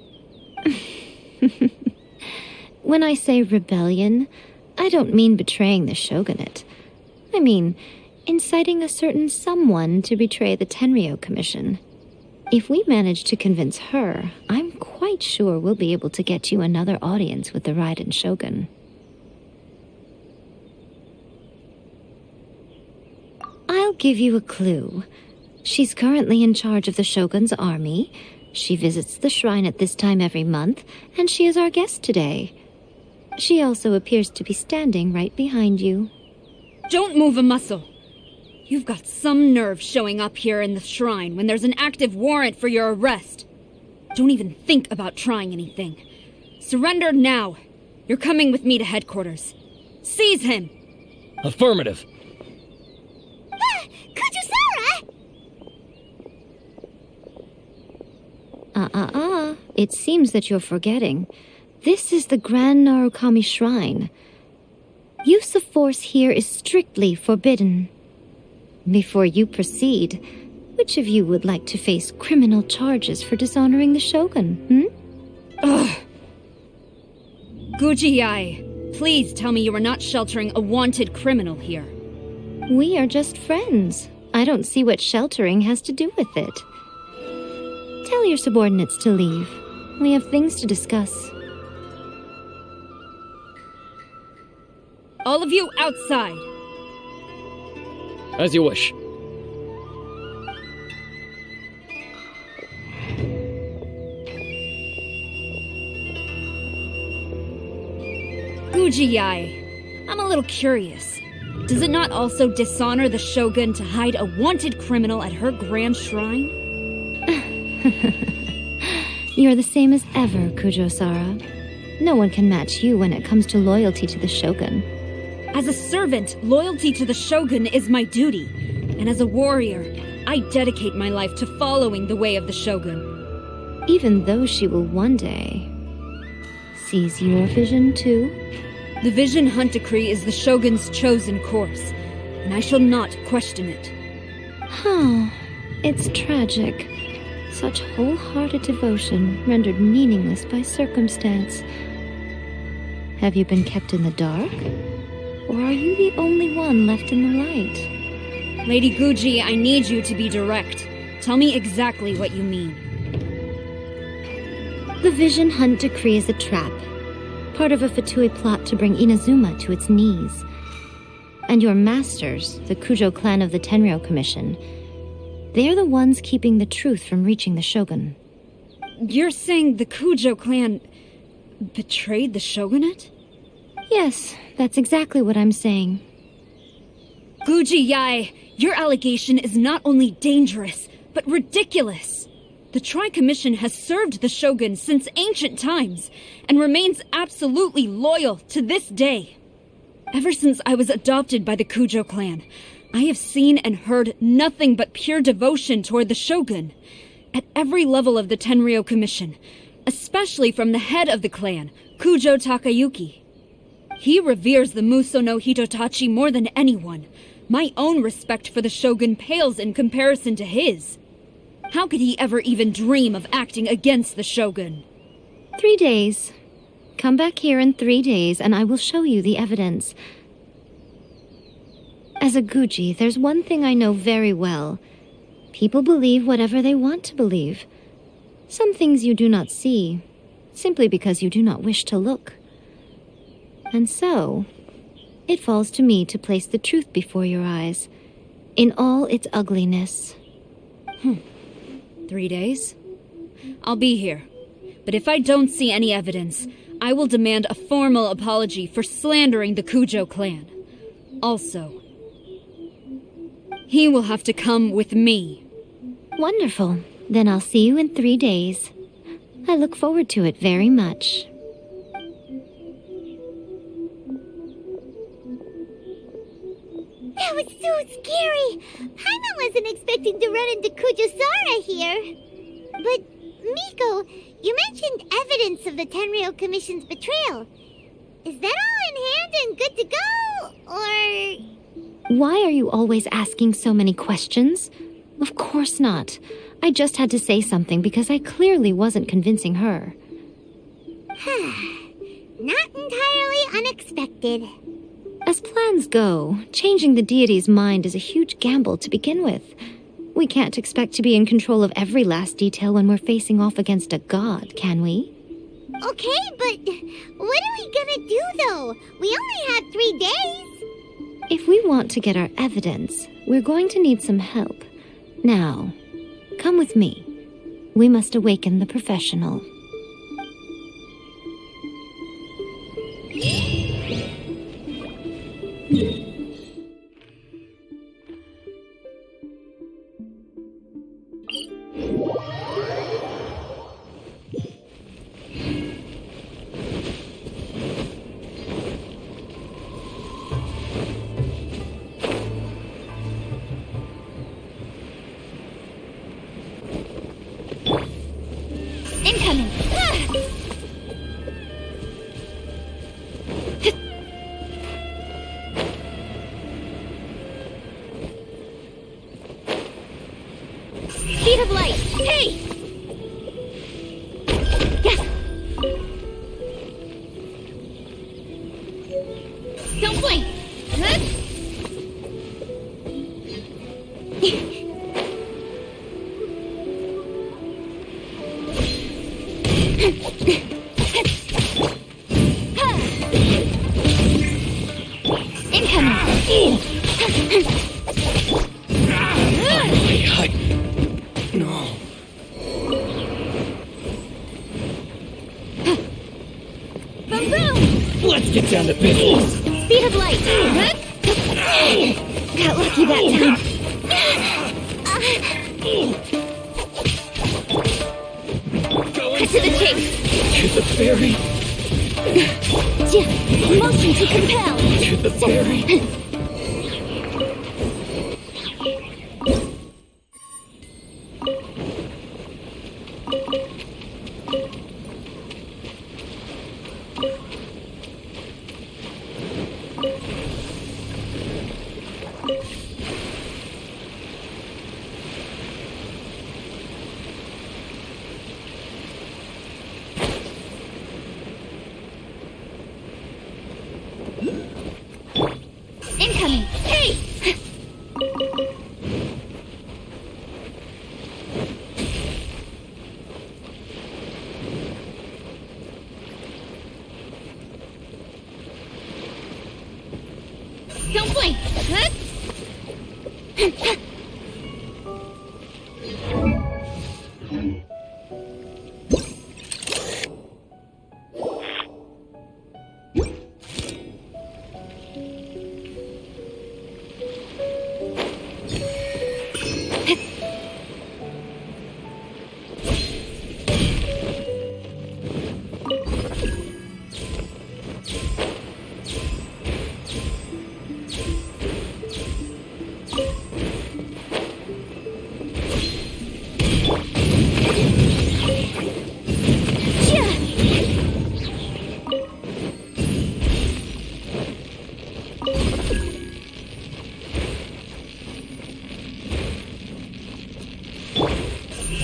When I say rebellion, I don't mean betraying the shogunate. I mean inciting a certain someone to betray the Tenryou Commission. If we manage to convince her, I'm quite sure we'll be able to get you another audience with the Raiden Shogun. I'll give you a clue. She's currently in charge of the Shogun's army. She visits the shrine at this time every month, and she is our guest today. She also appears to be standing right behind you. Don't move a muscle. You've got some nerve showing up here in the shrine when there's an active warrant for your arrest. Don't even think about trying anything. Surrender now. You're coming with me to headquarters. Seize him! Affirmative. Kujusara! It seems that you're forgetting. This is the Grand Narukami Shrine. Use of force here is strictly forbidden. Before you proceed, which of you would like to face criminal charges for dishonoring the Shogun, Ugh! Guji-ai, please tell me you are not sheltering a wanted criminal here. We are just friends. I don't see what sheltering has to do with it. Tell your subordinates to leave. We have things to discuss. All of you outside! As you wish. Guji-ai, I'm a little curious. Does it not also dishonor the Shogun to hide a wanted criminal at her grand shrine? You're the same as ever, Kujo-sara. No one can match you when it comes to loyalty to the Shogun. As a servant, loyalty to the Shogun is my duty. And as a warrior, I dedicate my life to following the way of the Shogun. Even though she will one day seize your vision too? The Vision Hunt Decree is the Shogun's chosen course, and I shall not question it. It's tragic. Such wholehearted devotion rendered meaningless by circumstance. Have you been kept in the dark? Or are you the only one left in the light? Lady Guji, I need you to be direct. Tell me exactly what you mean. The Vision Hunt decree is a trap, part of a Fatui plot to bring Inazuma to its knees. And your masters, the Kujo clan of the Tenryou Commission, they're the ones keeping the truth from reaching the Shogun. You're saying the Kujo clan betrayed the shogunate? Yes, that's exactly what I'm saying. Guji Yae, your allegation is not only dangerous, but ridiculous. The Tri-Commission has served the Shogun since ancient times, and remains absolutely loyal to this day. Ever since I was adopted by the Kujo clan, I have seen and heard nothing but pure devotion toward the Shogun. At every level of the Tenryou Commission, especially from the head of the clan, Kujo Takayuki. He reveres the Muso no Hitotachi more than anyone. My own respect for the Shogun pales in comparison to his. How could he ever even dream of acting against the Shogun? 3 days. Come back here in 3 days and I will show you the evidence. As a Guji, there's one thing I know very well. People believe whatever they want to believe. Some things you do not see, simply because you do not wish to look. And so, it falls to me to place the truth before your eyes, in all its ugliness. 3 days? I'll be here. But if I don't see any evidence, I will demand a formal apology for slandering the Kujo clan. Also, he will have to come with me. Wonderful. Then I'll see you in 3 days. I look forward to it very much. That was so scary! Paimon wasn't expecting to run into Kujosara here. But, Miko, you mentioned evidence of the Tenryou Commission's betrayal. Is that all in hand and good to go, or...? Why are you always asking so many questions? Of course not. I just had to say something because I clearly wasn't convincing her. Not entirely unexpected. As plans go, changing the deity's mind is a huge gamble to begin with. We can't expect to be in control of every last detail when we're facing off against a god, can we? Okay, but what are we gonna do, though? We only have 3 days. If we want to get our evidence, we're going to need some help. Now, come with me. We must awaken the professional. Incoming! Speed of light! Hey! Don't blink! No. Boom boom! Let's get down to business. Speed of light! Got lucky that time. Cut to the chase! To the ferry. Motion to compel! To the ferry.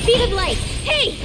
Speed of light! Hey!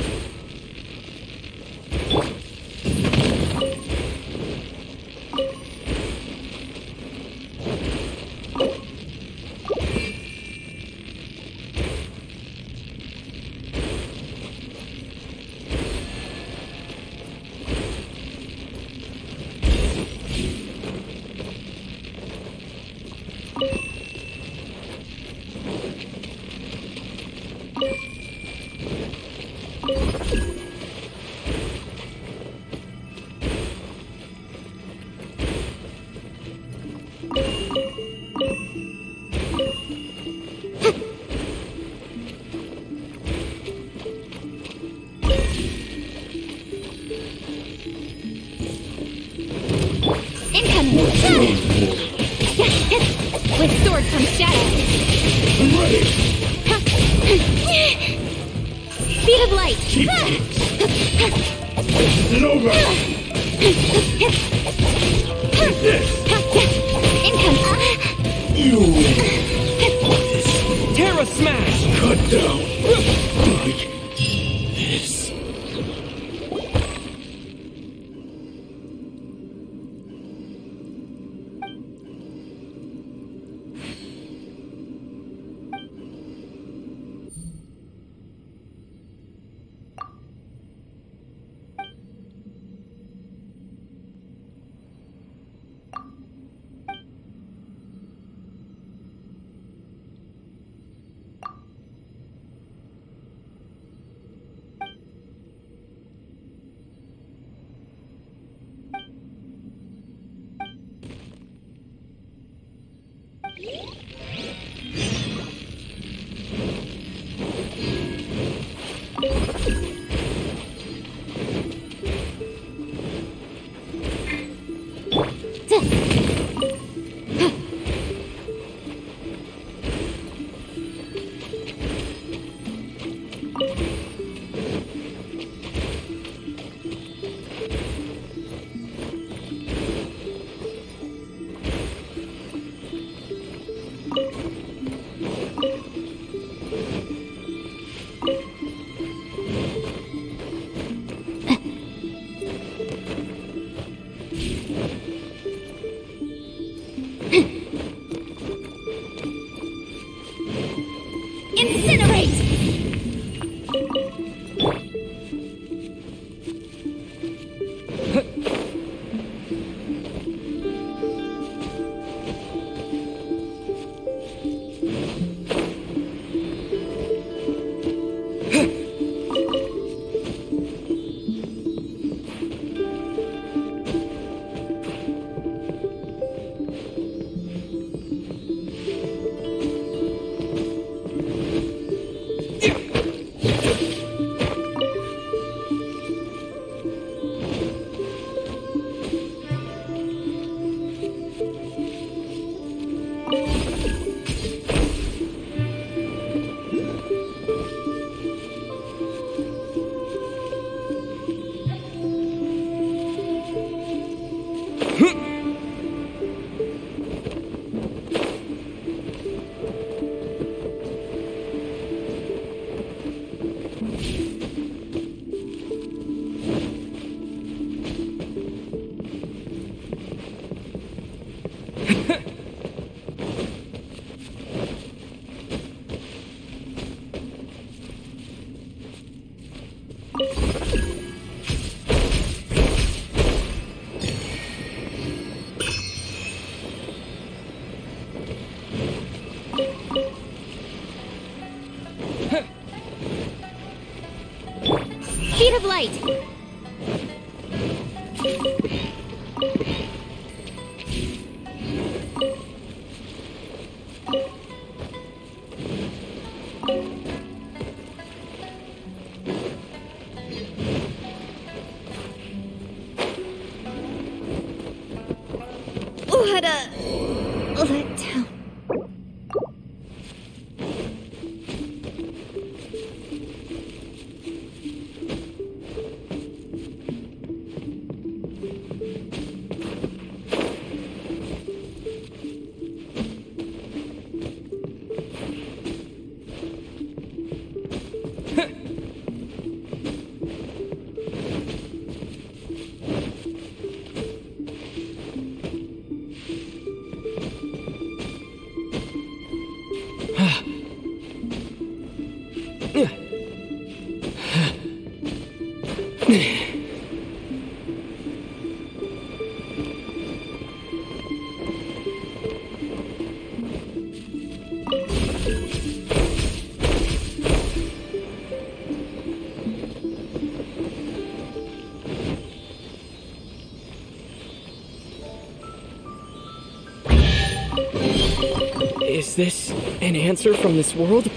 Incoming! With sword comes shadow! I'm ready! Speed of light! It's over! Take this! Incoming! You win! Terra Smash! Cut down! Like this. Incinerate! Let down. Is this an answer from this world?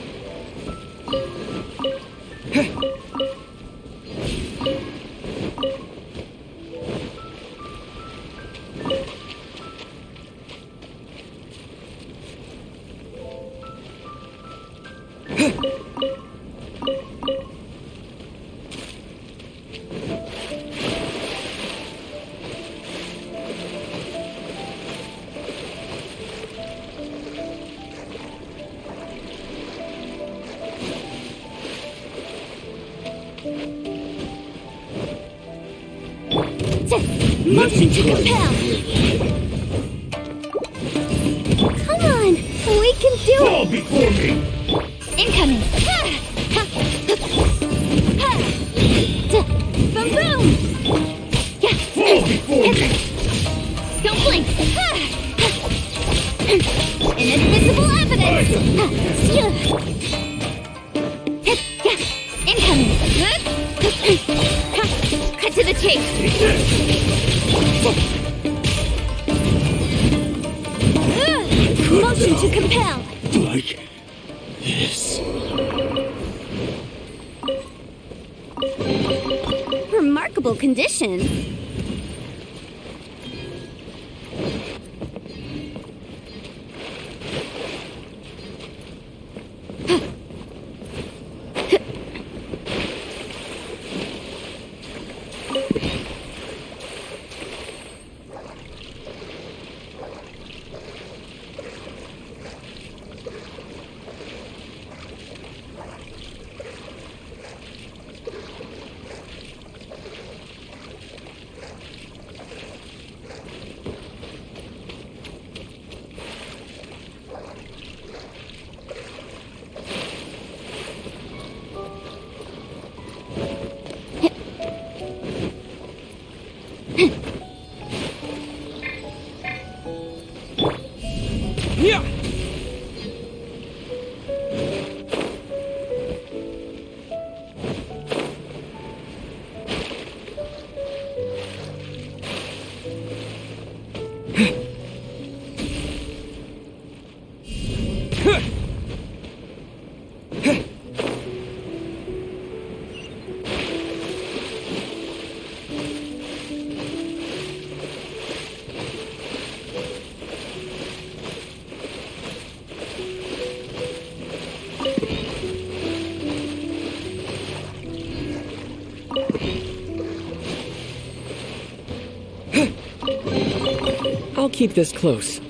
Motion to compel! Come on! We can do Fall it! before me! Incoming! Boom boom! Fall before me! Don't blink! Inadmissible evidence! Incoming! Cut to the chase! Motion to compel! Like this. Remarkable condition. Yeah! I'll keep this close.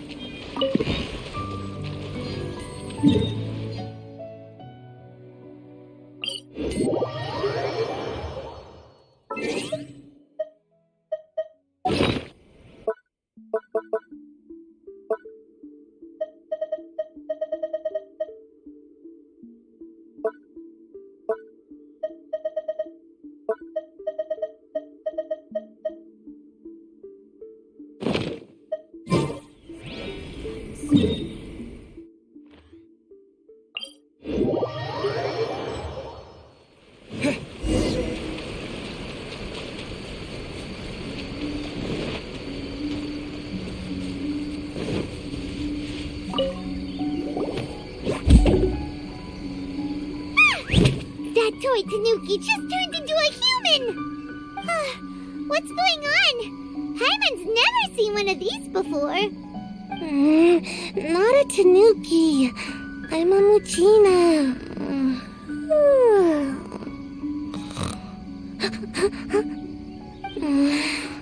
Toy Tanuki just turned into a human! What's going on? Paimon's never seen one of these before. Not a Tanuki. I'm a Muchina.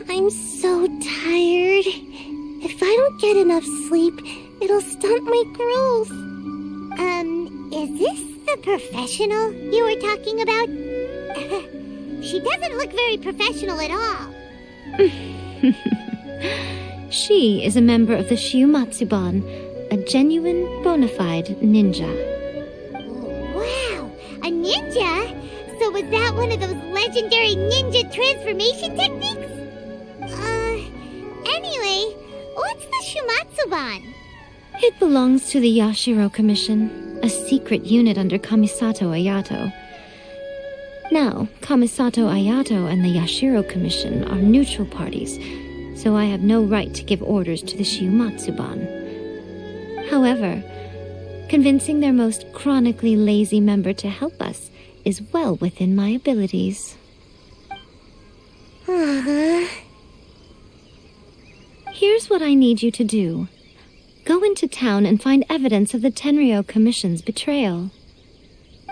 I'm so tired. If I don't get enough sleep, it'll stunt my growth. Is this the professional you were talking about? She doesn't look very professional at all. She is a member of the Shiumatsuban, a genuine, bona fide ninja. Wow, a ninja? So was that one of those legendary ninja transformation techniques? Anyway, what's the Shiumatsuban? It belongs to the Yashiro Commission, a secret unit under Kamisato Ayato. Now, Kamisato Ayato and the Yashiro Commission are neutral parties, so I have no right to give orders to the Shiumatsuban. However, convincing their most chronically lazy member to help us is well within my abilities. Here's what I need you to do. Go into town and find evidence of the Tenryo Commission's betrayal.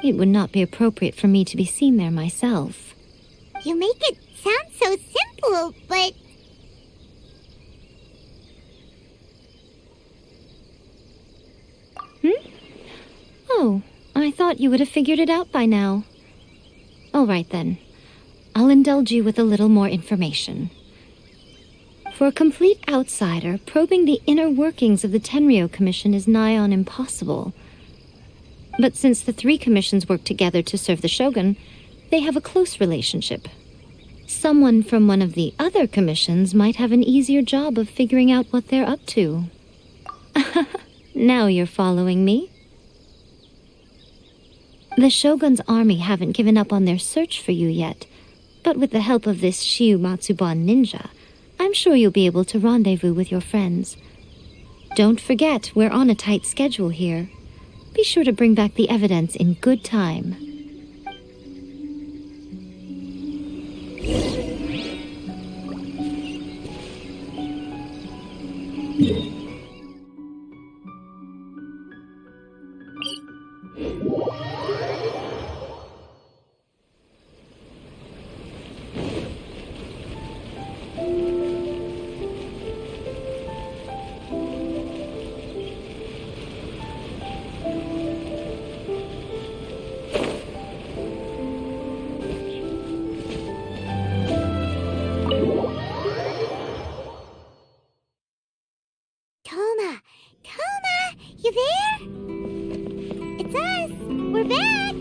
It would not be appropriate for me to be seen there myself. You make it sound so simple, but... Oh, I thought you would have figured it out by now. All right then. I'll indulge you with a little more information. For a complete outsider, probing the inner workings of the Tenryo Commission is nigh on impossible. But since the three commissions work together to serve the Shogun, they have a close relationship. Someone from one of the other commissions might have an easier job of figuring out what they're up to. Now you're following me. The Shogun's army haven't given up on their search for you yet, but with the help of this Shiumatsuban ninja, I'm sure you'll be able to rendezvous with your friends. Don't forget, we're on a tight schedule here. Be sure to bring back the evidence in good time. Toma, you there? It's us. We're back.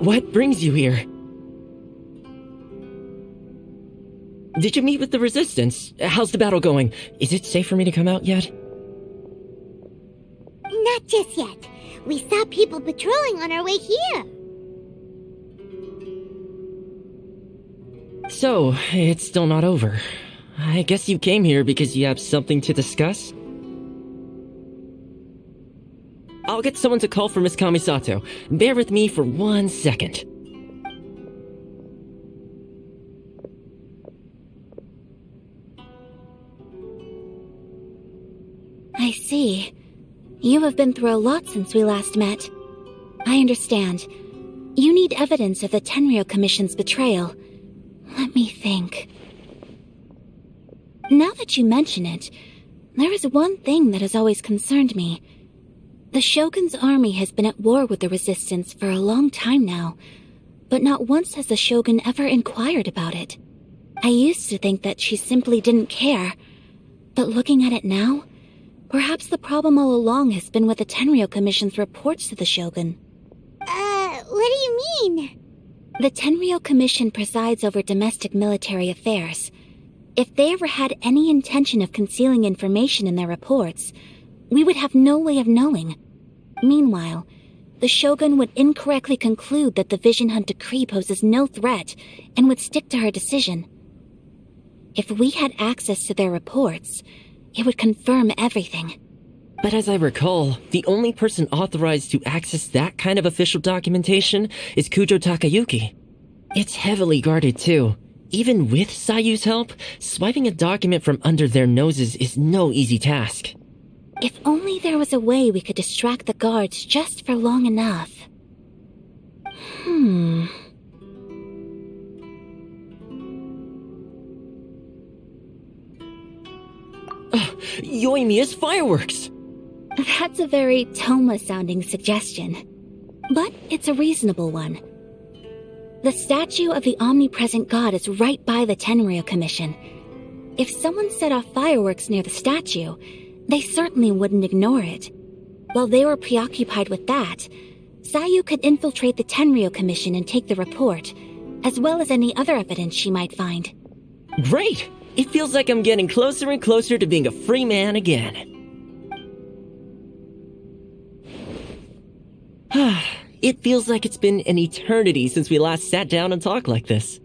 What brings you here? Did you meet with the Resistance? How's the battle going? Is it safe for me to come out yet? Not just yet. We saw people patrolling on our way here. So, it's still not over. I guess you came here because you have something to discuss? I'll get someone to call for Miss Kamisato. Bear with me for 1 second. I see. You have been through a lot since we last met. I understand. You need evidence of the Tenryo Commission's betrayal. Let me think. Now that you mention it, there is one thing that has always concerned me. The Shogun's army has been at war with the Resistance for a long time now, but not once has the Shogun ever inquired about it. I used to think that she simply didn't care, but looking at it now, perhaps the problem all along has been with the Tenryo Commission's reports to the Shogun. What do you mean? The Tenryo Commission presides over domestic military affairs. If they ever had any intention of concealing information in their reports, we would have no way of knowing. Meanwhile, the Shogun would incorrectly conclude that the Vision Hunt decree poses no threat and would stick to her decision. If we had access to their reports, it would confirm everything. But as I recall, the only person authorized to access that kind of official documentation is Kujo Takayuki. It's heavily guarded too. Even with Sayu's help, swiping a document from under their noses is no easy task. If only there was a way we could distract the guards just for long enough. Yoimiya's fireworks! That's a very Toma-sounding suggestion. But it's a reasonable one. The statue of the omnipresent god is right by the Tenryo Commission. If someone set off fireworks near the statue, they certainly wouldn't ignore it. While they were preoccupied with that, Sayu could infiltrate the Tenryo Commission and take the report, as well as any other evidence she might find. Great! It feels like I'm getting closer and closer to being a free man again. It feels like it's been an eternity since we last sat down and talked like this.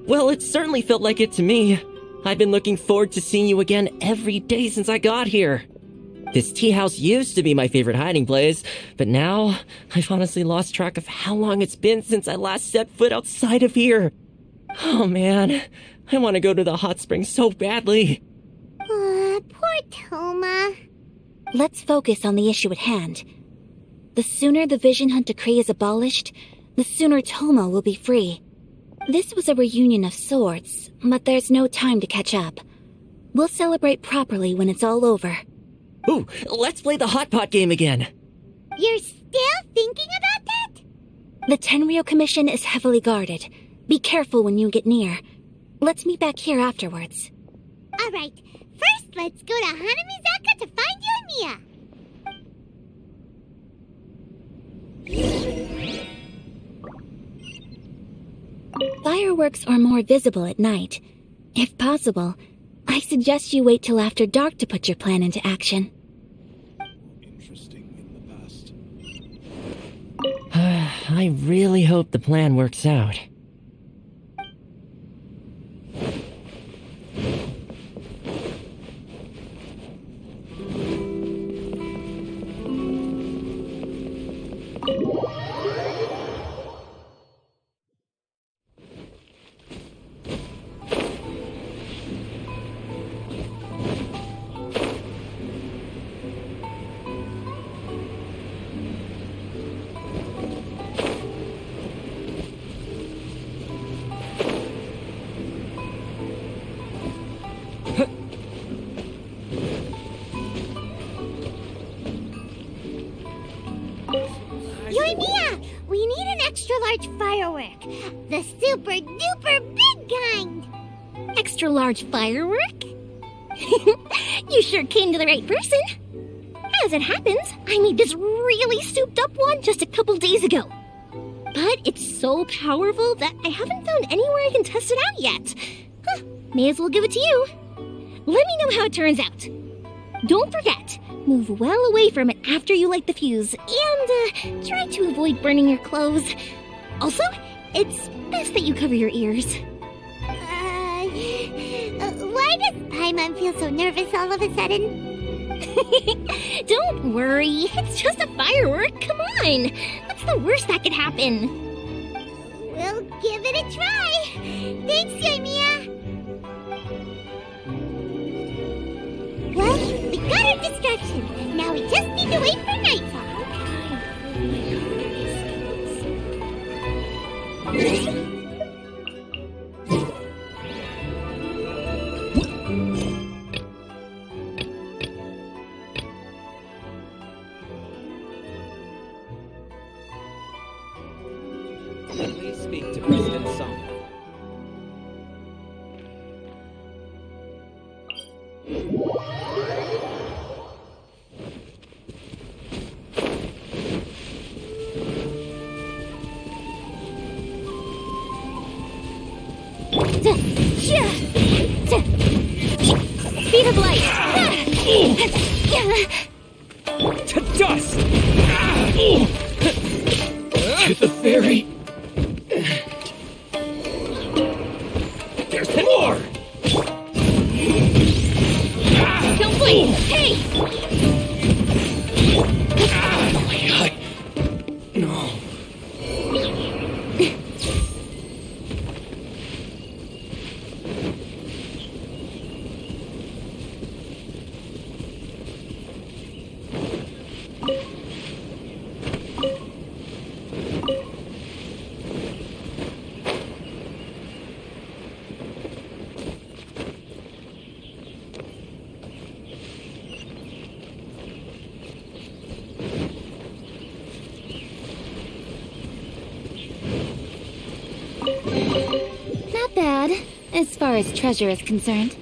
Well, it certainly felt like it to me. I've been looking forward to seeing you again every day since I got here. This tea house used to be my favorite hiding place, but now I've honestly lost track of how long it's been since I last set foot outside of here. Oh man, I want to go to the hot springs so badly. Poor Toma. Let's focus on the issue at hand. The sooner the Vision Hunt decree is abolished, the sooner Toma will be free. This was a reunion of sorts, but there's no time to catch up. We'll celebrate properly when it's all over. Ooh, let's play the hot pot game again. You're still thinking about that? The Tenryo Commission is heavily guarded. Be careful when you get near. Let's meet back here afterwards. Alright, first let's go to Hanamizaka to find Yoimiya. Fireworks are more visible at night. If possible, I suggest you wait till after dark to put your plan into action. Interesting in the past. I really hope the plan works out. Yoimiya, we need an extra large firework. The super duper big kind. Extra large firework? You sure came to the right person. As it happens, I made this really souped up one just a couple days ago. But it's so powerful that I haven't found anywhere I can test it out yet. May as well give it to you. Let me know how it turns out. Don't forget, move well away from it after you light the fuse, and try to avoid burning your clothes. Also, it's best that you cover your ears. Why does Paimon feel so nervous all of a sudden? Don't worry, it's just a firework, come on. What's the worst that could happen? We'll give it a try. Thanks, Yoimiya. Well, we got our distraction. Now we just need to wait for nightfall. Please speak to President Song. Speed of light! To dust! To the ferry. There's more! Don't blink! Hey! Not bad, as far as treasure is concerned.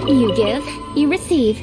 You give, you receive.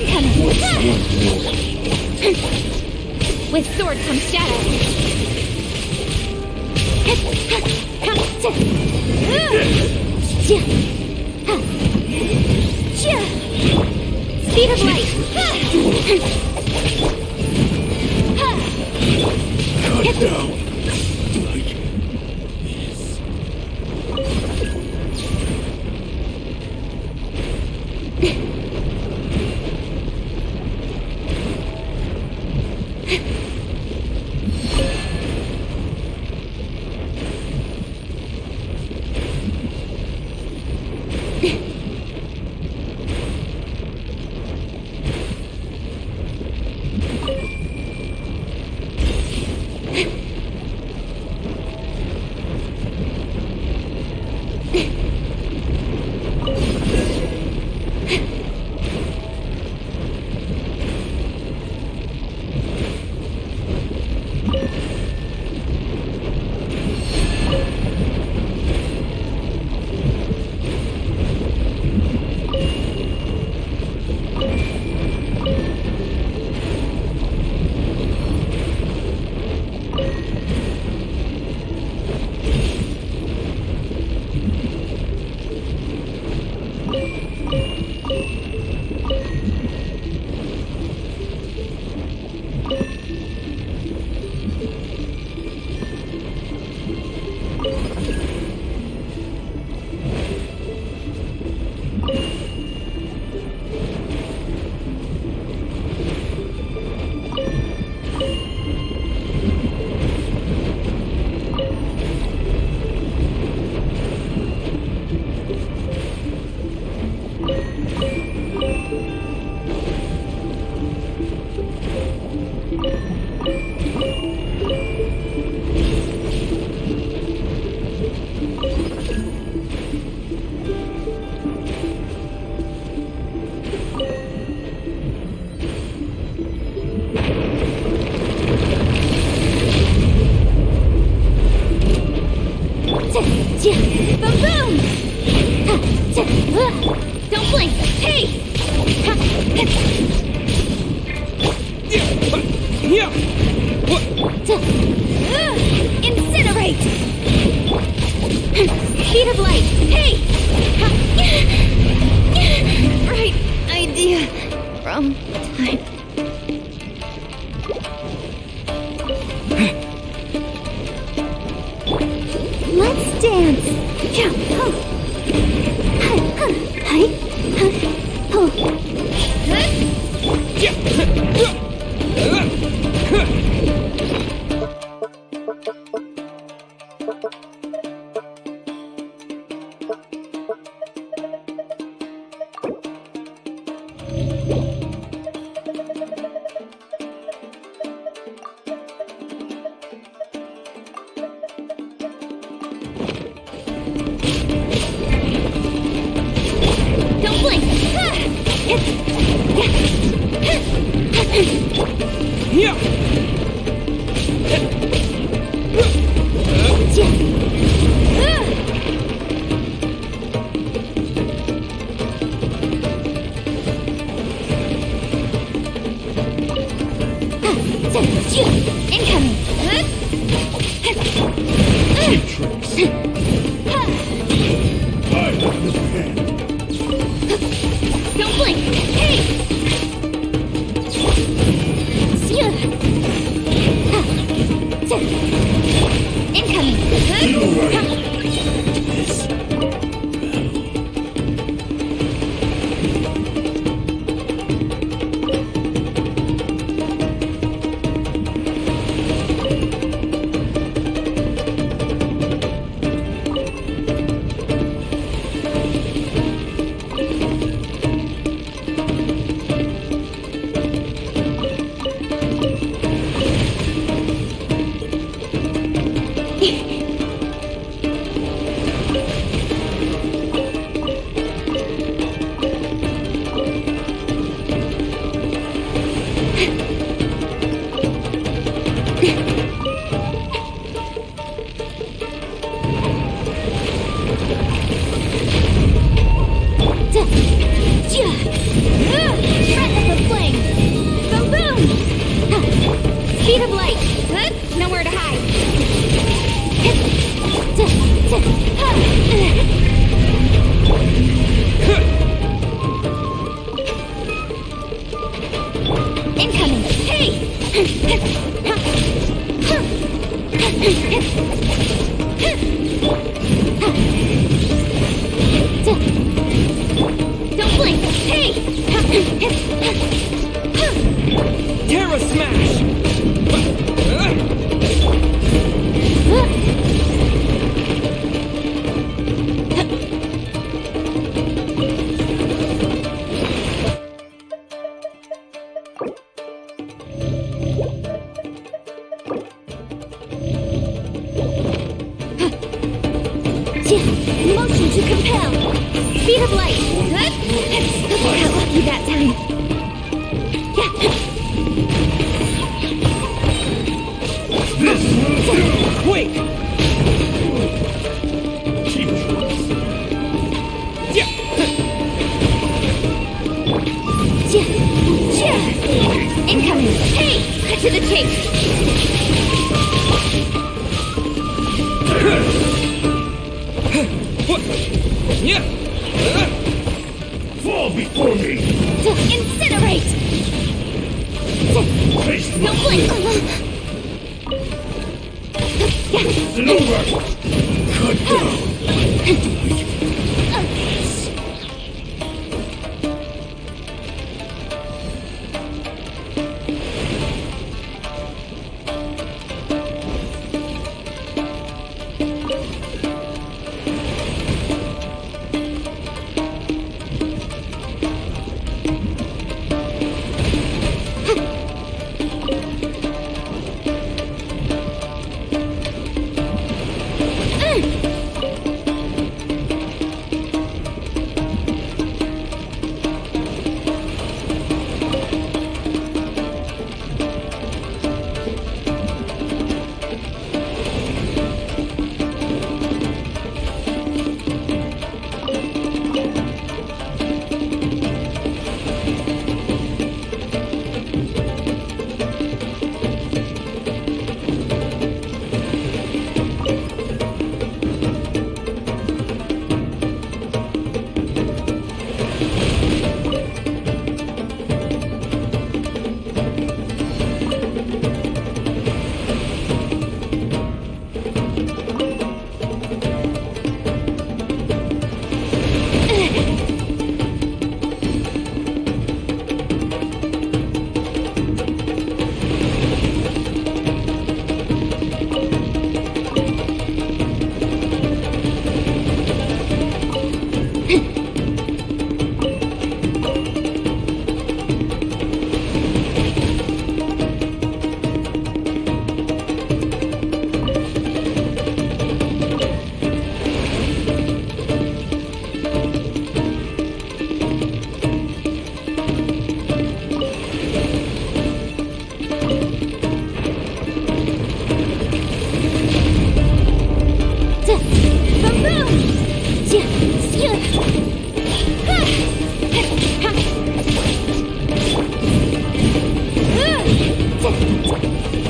Incoming! With sword comes shadow. Speed of light! Cut down. Like this. Boom boom! Don't blink! Hey! Incinerate! Speed of light! Hey! Right idea. Wrong time. Let's dance. Don't blink! Incoming! Cheap tricks. I have this hand. Don't blink! Hey! Incoming! This Speed of light! Got lucky that time. Wait! Incoming! Hey! Cut to the chase! Fall before me! Incinerate! Face No my blink! It's over! Cut down!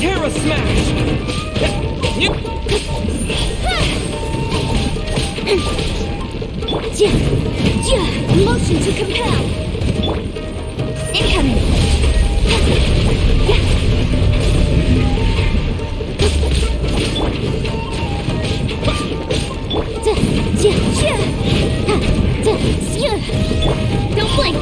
Terra Smash! Motion to compel! Incoming! Don't blink!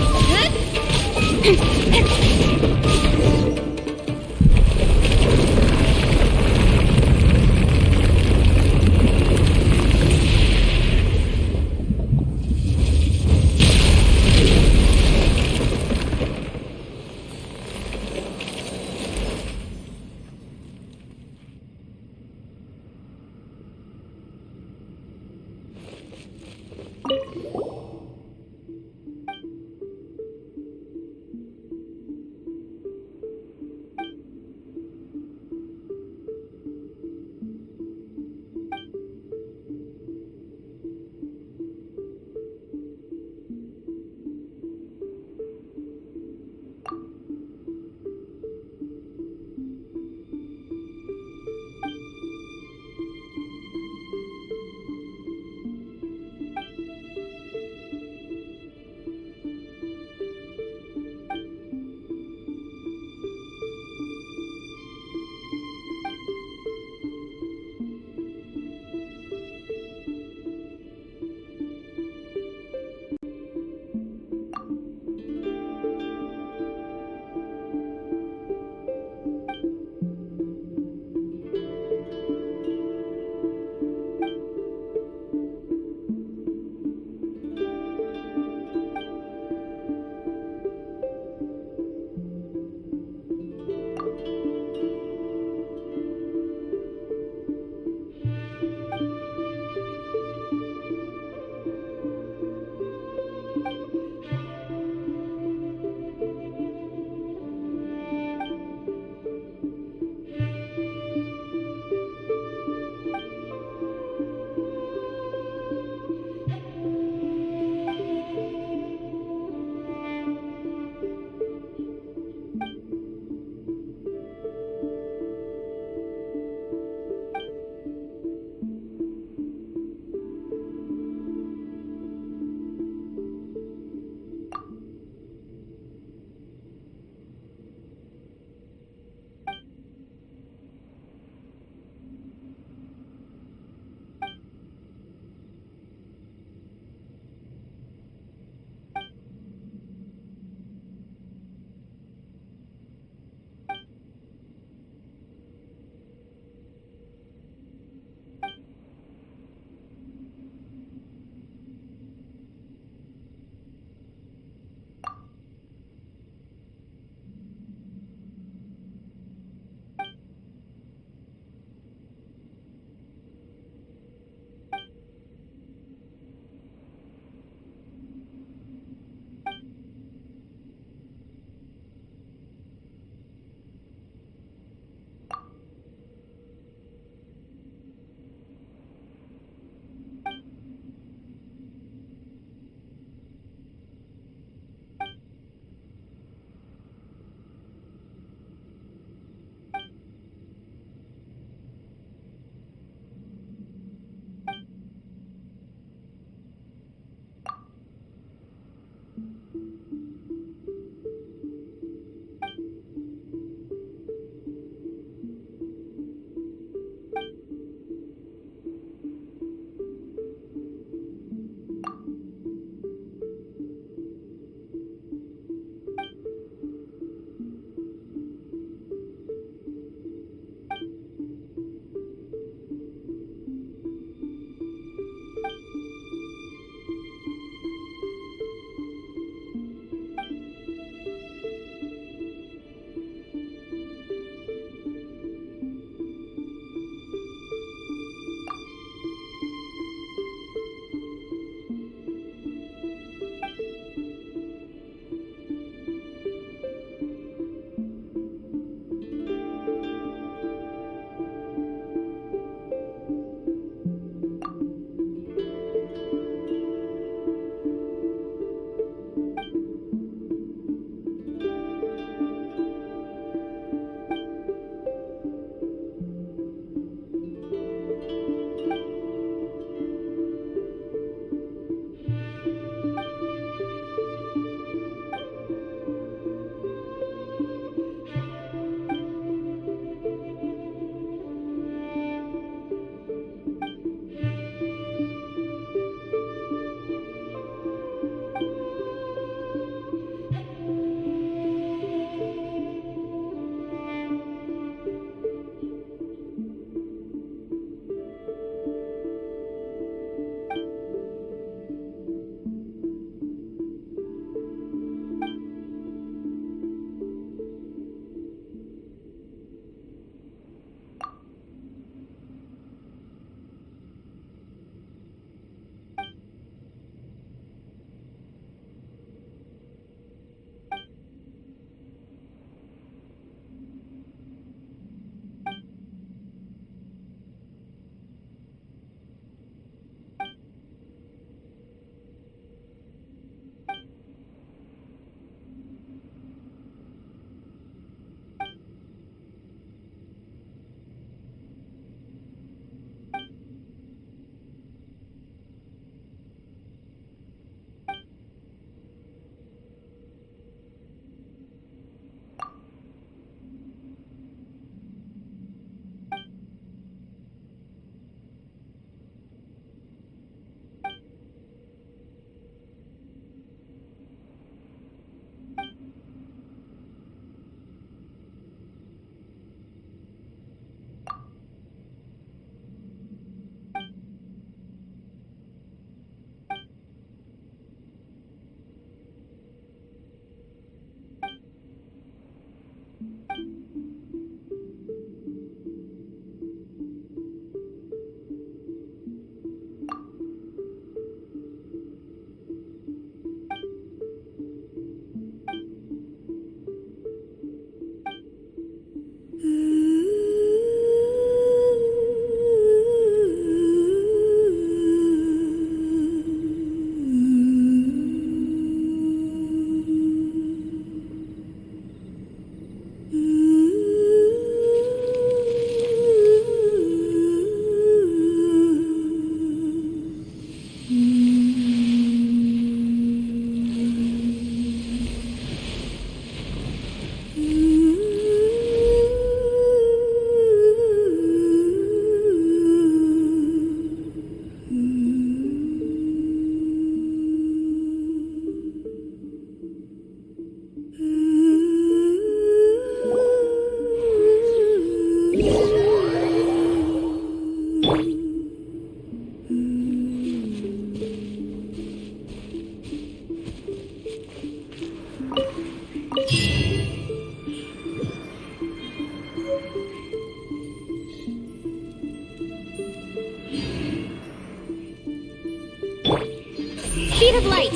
Speed of light!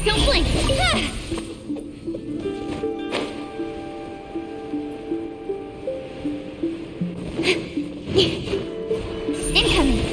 Don't blink! Ah! Incoming!